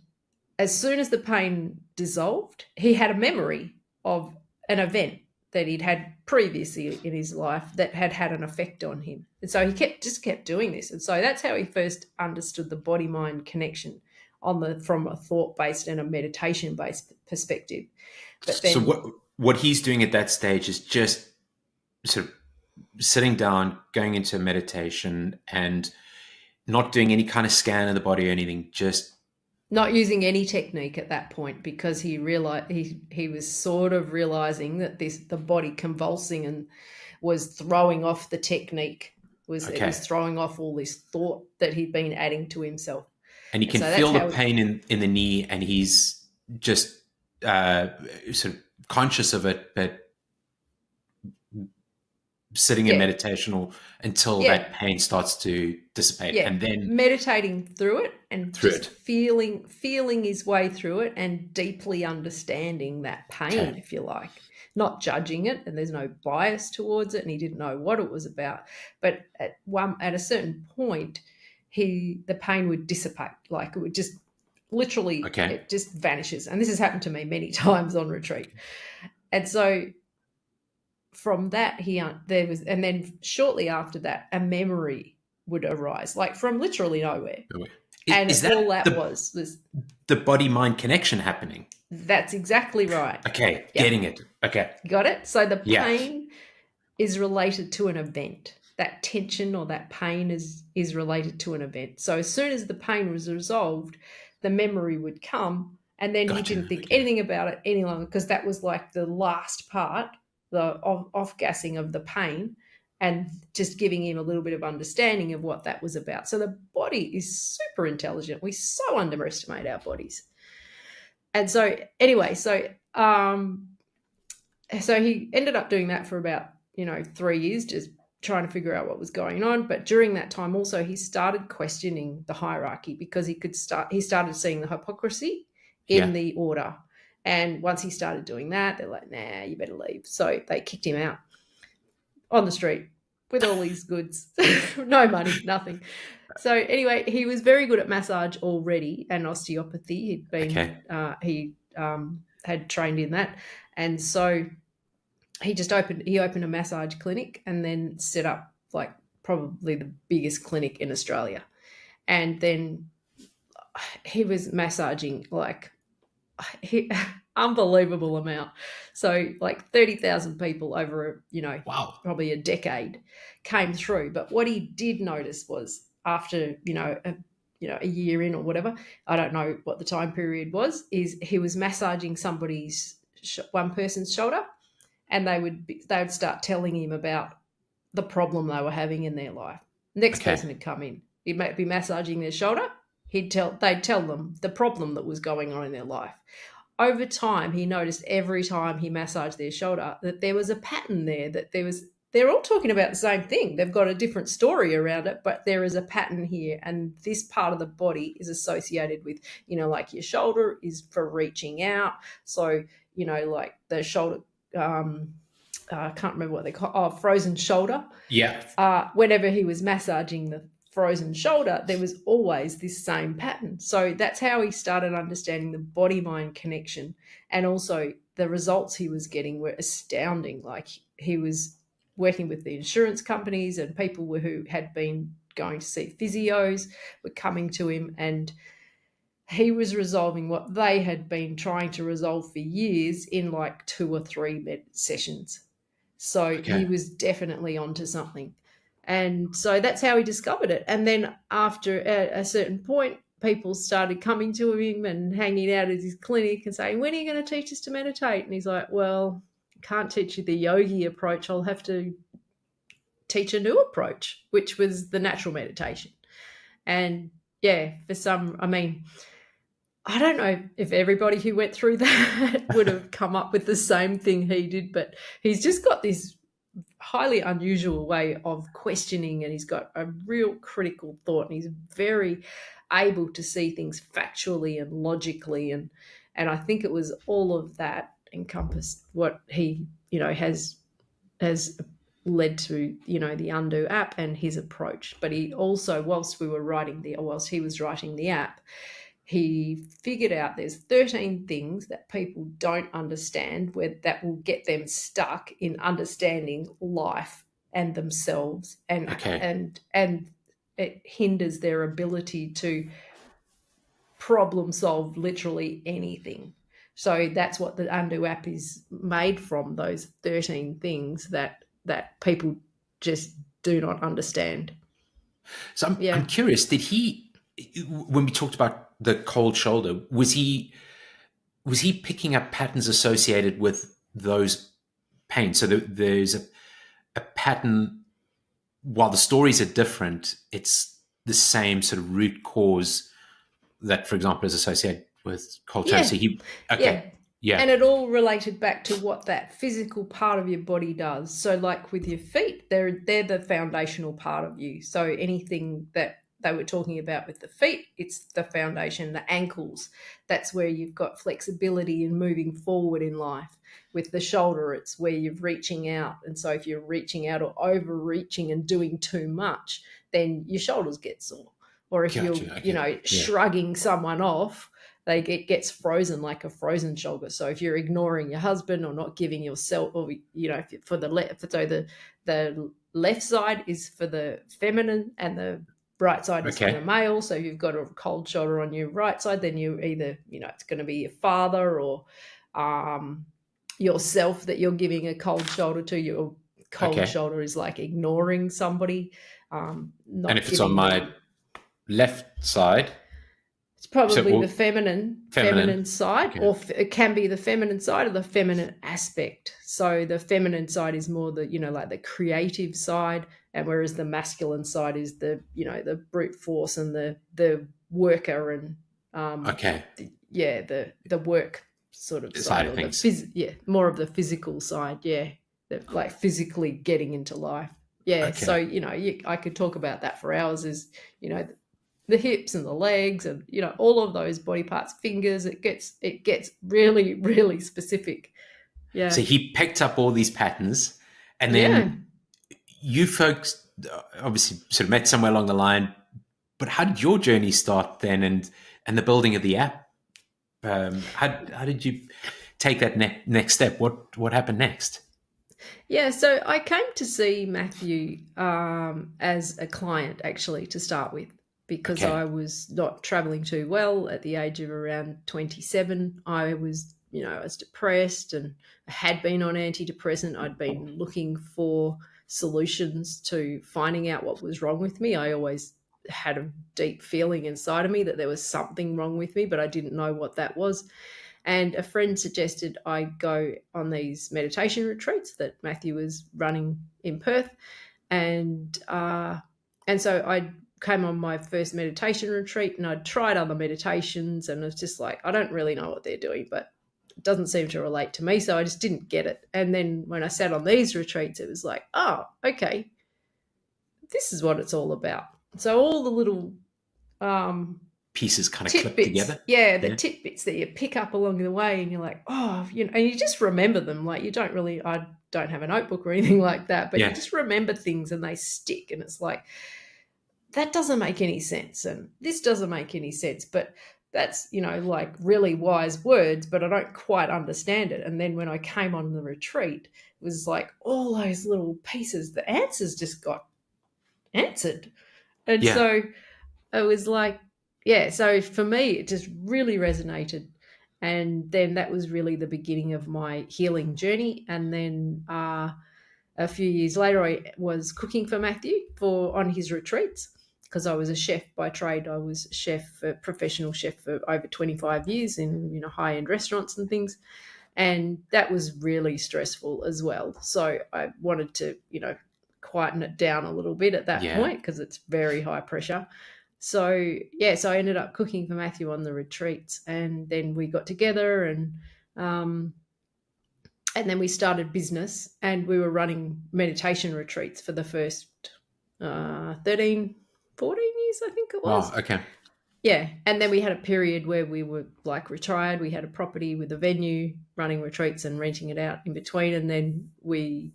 [SPEAKER 1] as soon as the pain dissolved, he had a memory of an event that he'd had previously in his life that had had an effect on him. And so he kept doing this. And so that's how he first understood the body-mind connection from a thought-based and a meditation-based perspective. But then,
[SPEAKER 3] so what he's doing at that stage is just sort of sitting down, going into meditation and not doing any kind of scan of the body or anything, just
[SPEAKER 1] not using any technique at that point, because he realized he was sort of realizing that the body convulsing and was throwing off the technique, it was throwing off all this thought that he'd been adding to himself.
[SPEAKER 3] And he can feel the pain in the knee, and he's just sort of conscious of it, but sitting in meditation or until that pain starts to dissipate, and then
[SPEAKER 1] meditating through it and
[SPEAKER 3] through
[SPEAKER 1] just feeling his way through it and deeply understanding that pain, if you like, not judging it, and there's no bias towards it, and he didn't know what it was about. But at a certain point, the pain would dissipate, like it would just literally it just vanishes. And this has happened to me many times on retreat. And so from that, and then shortly after that, a memory would arise, like from literally nowhere. All that was
[SPEAKER 3] the body-mind connection happening.
[SPEAKER 1] That's exactly right.
[SPEAKER 3] Okay, getting it. Okay.
[SPEAKER 1] Got it? So the pain is related to an event. That tension or that pain is related to an event. So as soon as the pain was resolved, the memory would come, and then he didn't think anything about it any longer, because that was like the last part, the off-gassing of the pain, and just giving him a little bit of understanding of what that was about. So the body is super intelligent. We so underestimate our bodies. And so anyway, so he ended up doing that for about 3 years, just trying to figure out what was going on. But during that time also, he started questioning the hierarchy, because he started seeing the hypocrisy in the order. And once he started doing that, they're like, nah, you better leave. So they kicked him out on the street with all these goods, no money, nothing. So anyway, he was very good at massage already and osteopathy. He'd been, he had trained in that. And so he opened a massage clinic, and then set up like probably the biggest clinic in Australia. And then he was massaging like unbelievable amount. So like 30,000 people over, probably a decade came through. But what he did notice was after, a year in or whatever, I don't know what the time period was, is he was massaging one person's shoulder, and they would start telling him about the problem they were having in their life. Next person would come in. He'd be massaging their shoulder. They'd tell them the problem that was going on in their life. Over time, he noticed every time he massaged their shoulder that there was a pattern there, they're all talking about the same thing. They've got a different story around it, but there is a pattern here. And this part of the body is associated with, like your shoulder is for reaching out. So, like the shoulder, I can't remember what they call frozen shoulder.
[SPEAKER 3] Yeah.
[SPEAKER 1] Whenever he was massaging the frozen shoulder, there was always this same pattern. So that's how he started understanding the body-mind connection. And also the results he was getting were astounding. Like he was working with the insurance companies, and people who had been going to see physios were coming to him, and he was resolving what they had been trying to resolve for years in like 2 or 3 sessions. So he was definitely onto something. And so that's how he discovered it. And then after a certain point, people started coming to him and hanging out at his clinic and saying, when are you going to teach us to meditate? And he's like, well, I can't teach you the yogi approach. I'll have to teach a new approach, which was the natural meditation. And for some, I don't know if everybody who went through that would have come up with the same thing he did, but he's just got this highly unusual way of questioning, and he's got a real critical thought, and he's very able to see things factually and logically, and I think it was all of that encompassed what he has led to the Undo app and his approach. But he also, whilst he was writing the app, he figured out there's 13 things that people don't understand that will get them stuck in understanding life and themselves, and it hinders their ability to problem solve literally anything. So that's what the Undo app is made from, those 13 things that people just do not understand.
[SPEAKER 3] So I'm curious, did he, when we talked about the cold shoulder, was he picking up patterns associated with those pains? So there's a pattern, while the stories are different, it's the same sort of root cause that, for example, is associated with cold shoulder. So Yeah.
[SPEAKER 1] And it all related back to what that physical part of your body does. So like with your feet, they're the foundational part of you. So anything that they were talking about with the feet, it's the foundation. The ankles, that's where you've got flexibility and moving forward in life. With the shoulder, it's where you're reaching out. And so if you're reaching out or overreaching and doing too much, then your shoulders get sore. Or if you're, shrugging someone off, it gets frozen like a frozen shoulder. So if you're ignoring your husband or not giving yourself, or for the left, so the left side is for the feminine and the right side is for the male. So if you've got a cold shoulder on your right side, then you either it's going to be your father or yourself that you're giving a cold shoulder to. Your cold shoulder is like ignoring somebody.
[SPEAKER 3] And if it's on my left side,
[SPEAKER 1] it's probably the feminine side, or it can be the feminine side or the feminine aspect. So the feminine side is more the, like the creative side, and whereas the masculine side is the, the brute force and the worker and the work sort of
[SPEAKER 3] side of things.
[SPEAKER 1] More of the physical side, like physically getting into life. So I could talk about that for hours. Is the hips and the legs and all of those body parts, fingers. It gets really, really specific. Yeah.
[SPEAKER 3] So he picked up all these patterns, and then you folks obviously sort of met somewhere along the line. But how did your journey start then, and the building of the app? How did you take that next step? What happened next?
[SPEAKER 1] Yeah, so I came to see Matthew as a client, actually, to start with, because I was not traveling too well at the age of around 27. I was, I was depressed and I had been on antidepressant. I'd been looking for solutions to finding out what was wrong with me. I always had a deep feeling inside of me that there was something wrong with me, but I didn't know what that was. And a friend suggested I go on these meditation retreats that Matthew was running in Perth. And so I came on my first meditation retreat, and I'd tried other meditations, and it was just like, I don't really know what they're doing, but it doesn't seem to relate to me. So I just didn't get it. And then when I sat on these retreats, it was like, oh, okay, this is what it's all about. So all the little
[SPEAKER 3] pieces kind of clip together.
[SPEAKER 1] Yeah, the tidbits that you pick up along the way, and you're like, oh, and you just remember them. Like I don't have a notebook or anything like that, but you just remember things and they stick, and it's like, that doesn't make any sense, and this doesn't make any sense, but that's, like really wise words, but I don't quite understand it. And then when I came on the retreat, it was like all those little pieces, the answers just got answered. And so it was like, so for me, it just really resonated. And then that was really the beginning of my healing journey. And then a few years later, I was cooking for Matthew on his retreats, because I was a chef by trade. I was a professional chef for over 25 years in high-end restaurants and things. And that was really stressful as well. So I wanted to, quieten it down a little bit at that point, because it's very high pressure. So, so I ended up cooking for Matthew on the retreats, and then we got together and then we started business, and we were running meditation retreats for the first 13, 14 years, I think it was.
[SPEAKER 3] Oh, okay.
[SPEAKER 1] Yeah. And then we had a period where we were like retired. We had a property with a venue, running retreats and renting it out in between. And then we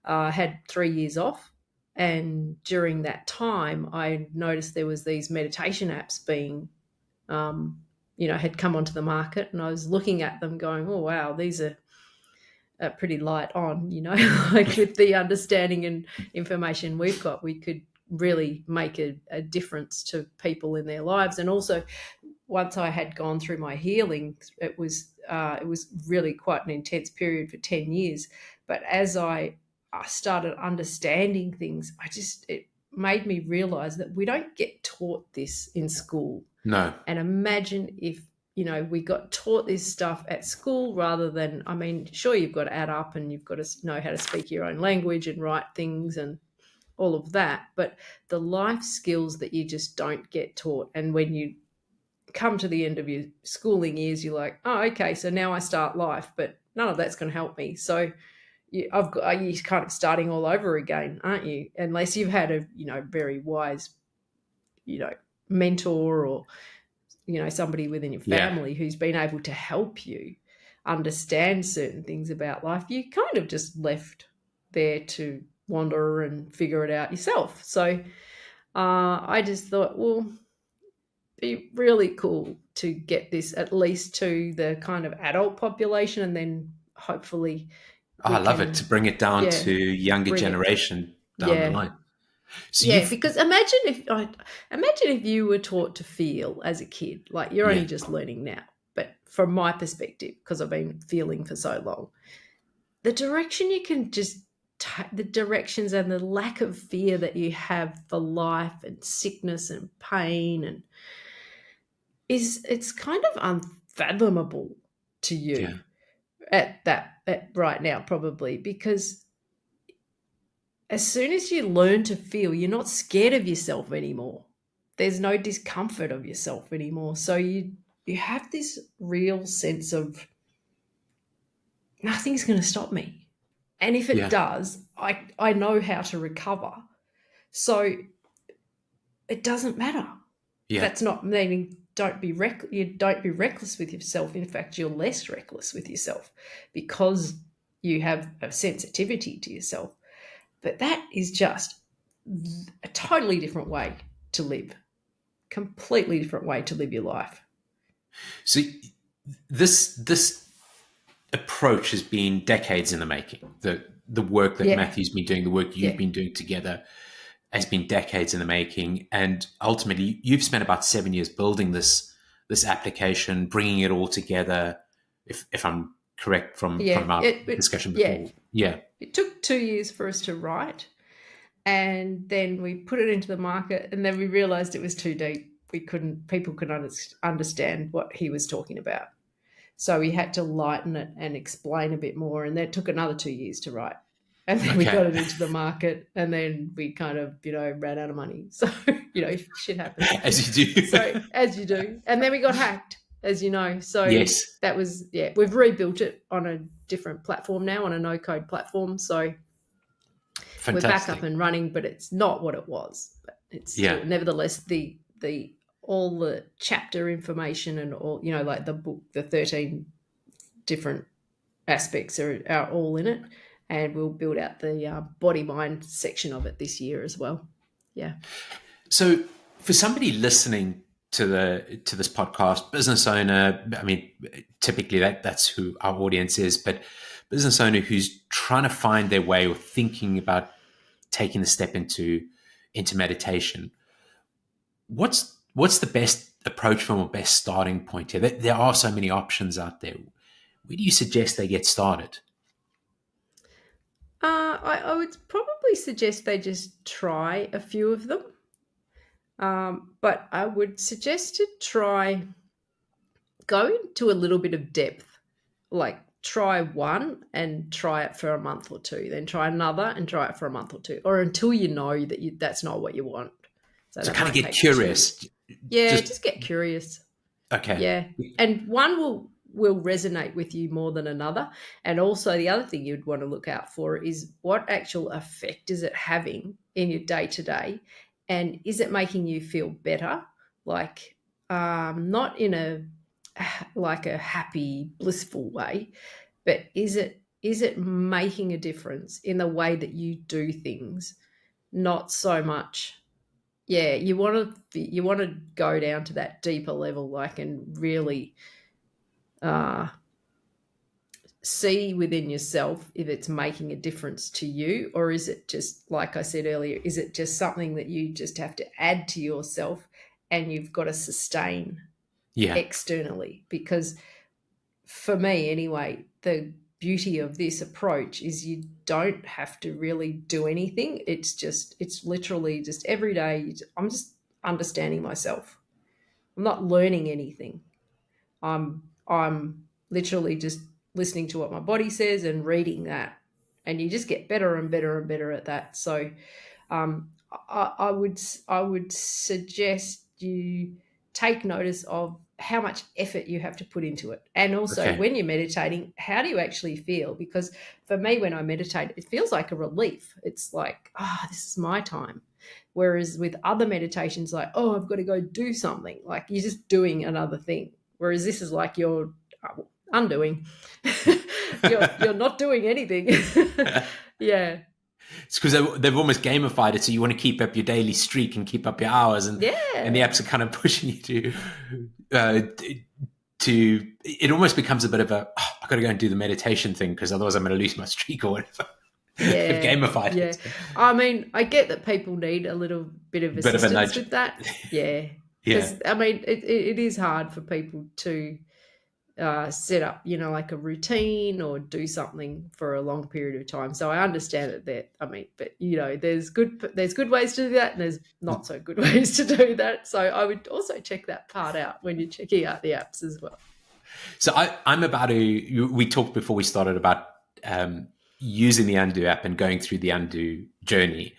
[SPEAKER 1] had 3 years off. And during that time, I noticed there was these meditation apps being, had come onto the market, and I was looking at them going, oh, wow, these are pretty light on, like with the understanding and information we've got, we could really make a difference to people in their lives. And also, once I had gone through my healing, it was really quite an intense period for 10 years. But as I started understanding things, it made me realize that we don't get taught this in school.
[SPEAKER 3] No.
[SPEAKER 1] And imagine if, we got taught this stuff at school rather than, sure, you've got to add up and you've got to know how to speak your own language and write things and all of that. But the life skills that you just don't get taught. And when you come to the end of your schooling years, you're like, oh, okay, so now I start life, but none of that's going to help me. So you're kind of starting all over again, aren't you? Unless you've had a, very wise, mentor, or, somebody within your family who's been able to help you understand certain things about life. You kind of just left there to wander and figure it out yourself. So I just thought, well, be really cool to get this at least to the kind of adult population, and then hopefully
[SPEAKER 3] I love it to bring it down to younger generation down the line. So
[SPEAKER 1] because imagine if you were taught to feel as a kid, like you're only just learning now, but from my perspective, because I've been feeling for so long, the direction you can just the directions and the lack of fear that you have for life and sickness and pain, and it's kind of unfathomable to you at right now, probably, because as soon as you learn to feel, you're not scared of yourself anymore. There's no discomfort of yourself anymore. So you have this real sense of nothing's going to stop me. And if it does, I know how to recover. So it doesn't matter. Yeah. That's not meaning don't be reckless with yourself. In fact, you're less reckless with yourself because you have a sensitivity to yourself. But that is just a totally different way to live, completely different way to live your life.
[SPEAKER 3] So this approach has been decades in the making. The work that Matthew's been doing, the work you've been doing together has been decades in the making. And ultimately, you've spent about 7 years building this application, bringing it all together, if I'm correct from our discussion before.
[SPEAKER 1] It took 2 years for us to write, and then we put it into the market, and then we realized it was too deep. People couldn't understand what he was talking about. So we had to lighten it and explain a bit more, and that took another 2 years to write. And then we got it into the market, and then we kind of, ran out of money. So, shit happens.
[SPEAKER 3] As you do.
[SPEAKER 1] As you do. And then we got hacked, as you know. So that was, we've rebuilt it on a different platform now, on a no-code platform. So we're back up and running, but it's not what it was. But it's still, nevertheless, all the chapter information and all, like the book, the 13 different aspects are all in it. And we'll build out the body-mind section of it this year as well. Yeah.
[SPEAKER 3] So for somebody listening to this podcast, business owner, I mean, typically that's who our audience is, but business owner who's trying to find their way or thinking about taking the step into meditation, what's the best approach from a best starting point here? There are so many options out there. Where do you suggest they get started?
[SPEAKER 1] I would probably suggest they just try a few of them. But I would suggest to go into a little bit of depth, like try one and try it for a month or two, then try another and try it for a month or two, or until you know that that's not what you want.
[SPEAKER 3] So kind of get curious.
[SPEAKER 1] Just get curious.
[SPEAKER 3] Okay.
[SPEAKER 1] Yeah. And one will resonate with you more than another. And also the other thing you'd want to look out for is what actual effect is it having in your day-to-day, and is it making you feel better? Like not in a happy, blissful way, but is it making a difference in the way that you do things? Not so much. Yeah, you want to go down to that deeper level, and really see within yourself if it's making a difference to you, or is it just, like I said earlier, is it just something that you just have to add to yourself and you've got to sustain externally? Because for me anyway, the beauty of this approach is you don't have to really do anything. It's literally just every day I'm just understanding myself. I'm not learning anything. I'm literally just listening to what my body says and reading that, and you just get better and better and better at that. So I would suggest you take notice of how much effort you have to put into it. And also when you're meditating, how do you actually feel? Because for me, when I meditate, it feels like a relief. It's like, this is my time. Whereas with other meditations, like, I've got to go do something. Like you're just doing another thing. Whereas this is like you're undoing. you're not doing anything. Yeah.
[SPEAKER 3] It's because they've almost gamified it, so you want to keep up your daily streak and keep up your hours, and the apps are kind of pushing you to. It almost becomes a bit of I've got to go and do the meditation thing because otherwise I'm going to lose my streak or whatever. They've gamified it.
[SPEAKER 1] I mean, I get that people need a little bit of assistance with that. Yeah. Because I mean, it is hard for people to set up, like a routine or do something for a long period of time. So I understand that but there's good ways to do that and there's not so good ways to do that. So I would also check that part out when you're checking out the apps as well.
[SPEAKER 3] So I'm about to, we talked before we started about using the Undo app and going through the Undo journey.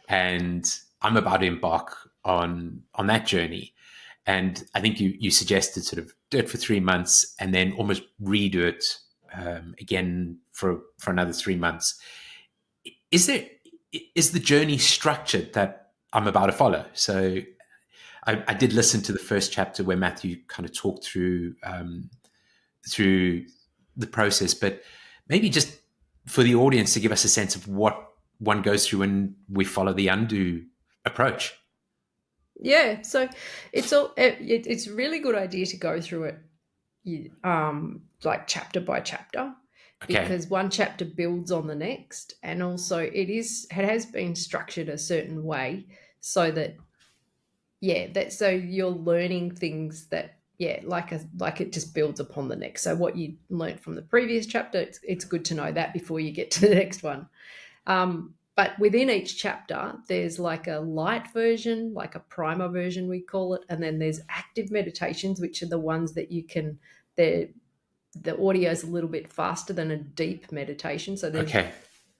[SPEAKER 3] And I'm about to embark on that journey. And I think you suggested sort of do it for 3 months and then almost redo it again for another 3 months. Is the journey structured that I'm about to follow? So I did listen to the first chapter where Matthew kind of talked through the process, but maybe just for the audience to give us a sense of what one goes through when we follow the Undo approach.
[SPEAKER 1] Yeah, so it's a really good idea to go through it like chapter by chapter, because one chapter builds on the next, and also it has been structured a certain way so that so you're learning things that like it just builds upon the next. So what you learned from the previous chapter, it's good to know that before you get to the next one. But within each chapter, there's like a light version, like a primer version, we call it. And then there's active meditations, which are the ones that the audio is a little bit faster than a deep meditation. So there's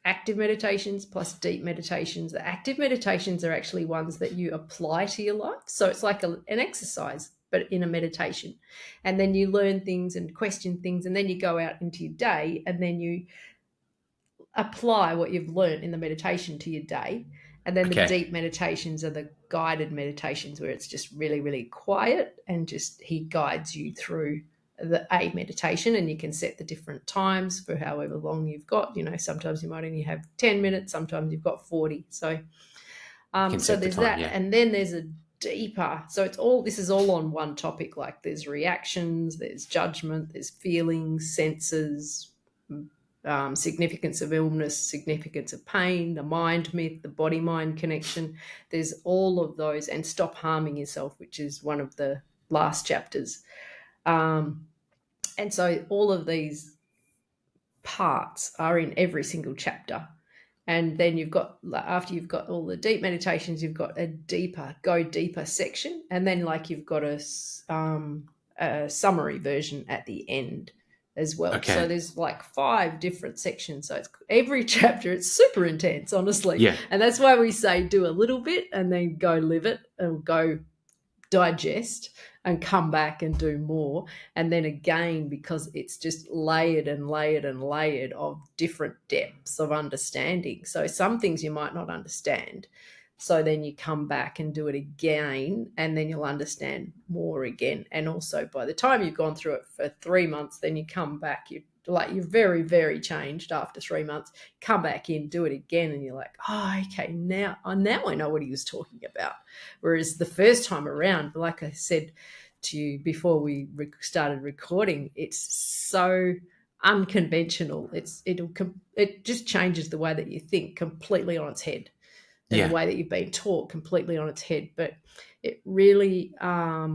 [SPEAKER 1] active meditations plus deep meditations. The active meditations are actually ones that you apply to your life. So it's like an exercise, but in a meditation. And then you learn things and question things, and then you go out into your day and then you apply what you've learned in the meditation to your day. And then the deep meditations are the guided meditations where it's just really, really quiet and just he guides you through a meditation, and you can set the different times for however long you've got. Sometimes you might only have 10 minutes, sometimes you've got 40. So there's that. And then there's a deeper, so this is all on one topic. Like there's reactions, there's judgment, there's feelings, senses, significance of illness, significance of pain, the mind myth, the body-mind connection. There's all of those, and stop harming yourself, which is one of the last chapters. And so all of these parts are in every single chapter. And then after you've got all the deep meditations, you've got a go deeper section. And then you've got a summary version at the end as well. So there's 5 different sections. So it's every chapter, it's super intense, honestly.
[SPEAKER 3] Yeah.
[SPEAKER 1] And that's why we say do a little bit and then go live it and go digest and come back and do more. And then again, because it's just layered and layered and layered of different depths of understanding. So some things you might not understand. So then you come back and do it again, and then you'll understand more again. And also by the time you've gone through it for 3 months, then you come back, you're very, very changed after 3 months. Come back in, do it again, and you're like, okay, now I know what he was talking about. Whereas the first time around, like I said to you before we started recording, it's so unconventional. It just changes the way that you think completely on its head. And the way that you've been taught completely on its head. But it really, why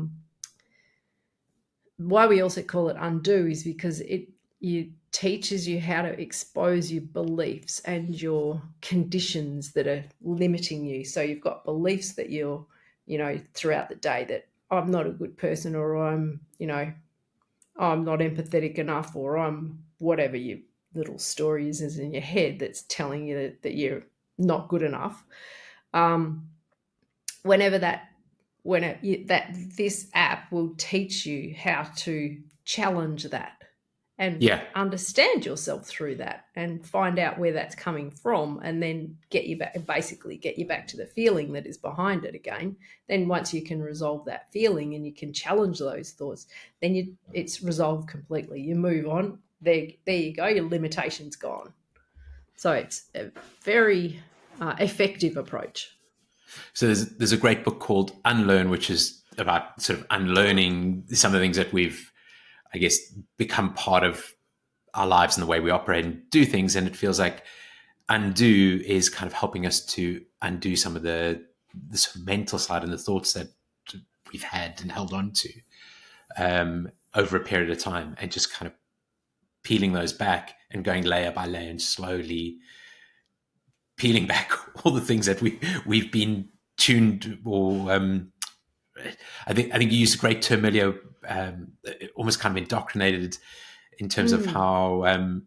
[SPEAKER 1] we also call it Undo is because it teaches you how to expose your beliefs and your conditions that are limiting you. So you've got beliefs that you're, throughout the day that I'm not a good person, or I'm not empathetic enough, or I'm whatever your little story is in your head that's telling you that you're not good enough. Whenever that that this app will teach you how to challenge that and understand yourself through that and find out where that's coming from, and then get you back to the feeling that is behind it again. Then once you can resolve that feeling and you can challenge those thoughts, then it's resolved completely. You move on. There you go. Your limitation's gone. So it's a very effective approach.
[SPEAKER 3] So there's a great book called Unlearn, which is about sort of unlearning some of the things that we've, I guess, become part of our lives and the way we operate and do things. And it feels like undo is kind of helping us to undo some of the sort of mental side and the thoughts that we've had and held on to over a period of time, and just kind of peeling those back and going layer by layer and slowly peeling back all the things that we've been tuned, or I think you used a great term earlier, almost kind of indoctrinated, in terms of how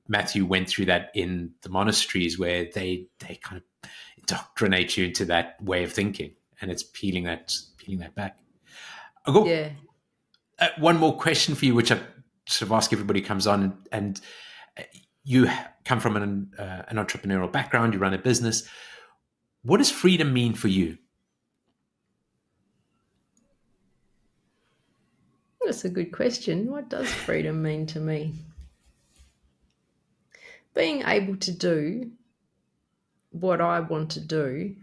[SPEAKER 3] Matthew went through that in the monasteries, where they kind of indoctrinate you into that way of thinking, and it's peeling that back. I'll go. One more question for you, which I sort of ask everybody who comes on, and you come from an entrepreneurial background, you run a business. What does freedom mean for you?
[SPEAKER 1] That's a good question. What does freedom mean to me? Being able to do what I want to do,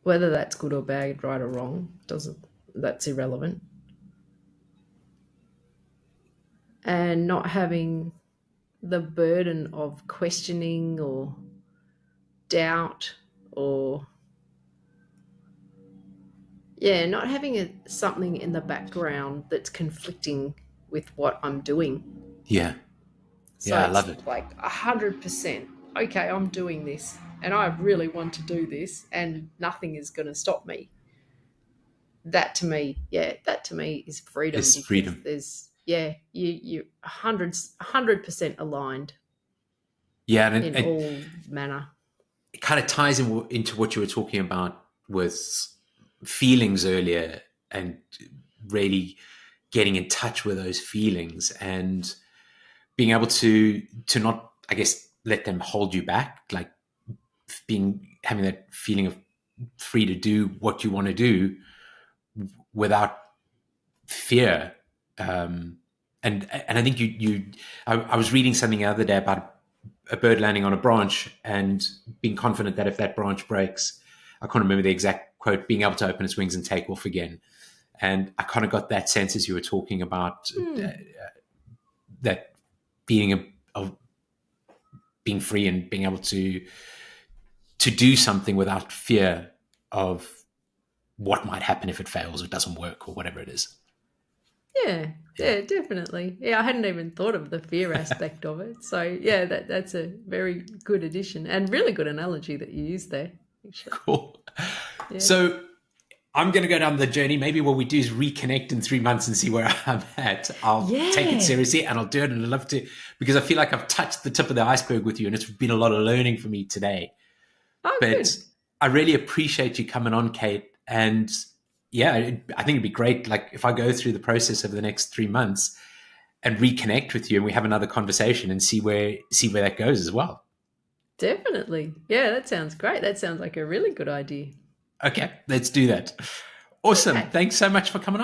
[SPEAKER 1] whether that's good or bad, right or wrong, that's irrelevant. And not having the burden of questioning or doubt, or not having something in the background that's conflicting with what I'm doing.
[SPEAKER 3] Yeah.
[SPEAKER 1] So
[SPEAKER 3] I love it.
[SPEAKER 1] Like 100%. Okay, I'm doing this and I really want to do this and nothing is going to stop me. That to me is freedom.
[SPEAKER 3] It's freedom.
[SPEAKER 1] There's you 100% aligned.
[SPEAKER 3] Yeah, and
[SPEAKER 1] in all manner.
[SPEAKER 3] It kind of ties into what you were talking about with feelings earlier, and really getting in touch with those feelings and being able to not, I guess, let them hold you back, like having that feeling of free to do what you want to do without fear. And I think I was reading something the other day about a bird landing on a branch and being confident that if that branch breaks, I can't remember the exact quote, being able to open its wings and take off again. And I kind of got that sense as you were talking about that feeling of being free and being able to do something without fear of what might happen if it fails or doesn't work or whatever it is.
[SPEAKER 1] Yeah, definitely. Yeah, I hadn't even thought of the fear aspect of it. So yeah, that's a very good addition and really good analogy that you used there.
[SPEAKER 3] Cool. Yeah. So I'm going to go down the journey. Maybe what we do is reconnect in 3 months and see where I'm at. I'll take it seriously and I'll do it, and I'd love to, because I feel like I've touched the tip of the iceberg with you, and it's been a lot of learning for me today.
[SPEAKER 1] Oh,
[SPEAKER 3] but
[SPEAKER 1] good.
[SPEAKER 3] I really appreciate you coming on, Cate. And yeah, I think it'd be great, like, if I go through the process over the next 3 months and reconnect with you and we have another conversation and see where that goes as well.
[SPEAKER 1] Definitely. Yeah, that sounds great. That sounds like a really good idea.
[SPEAKER 3] Okay, let's do that. Awesome. Okay. Thanks so much for coming on.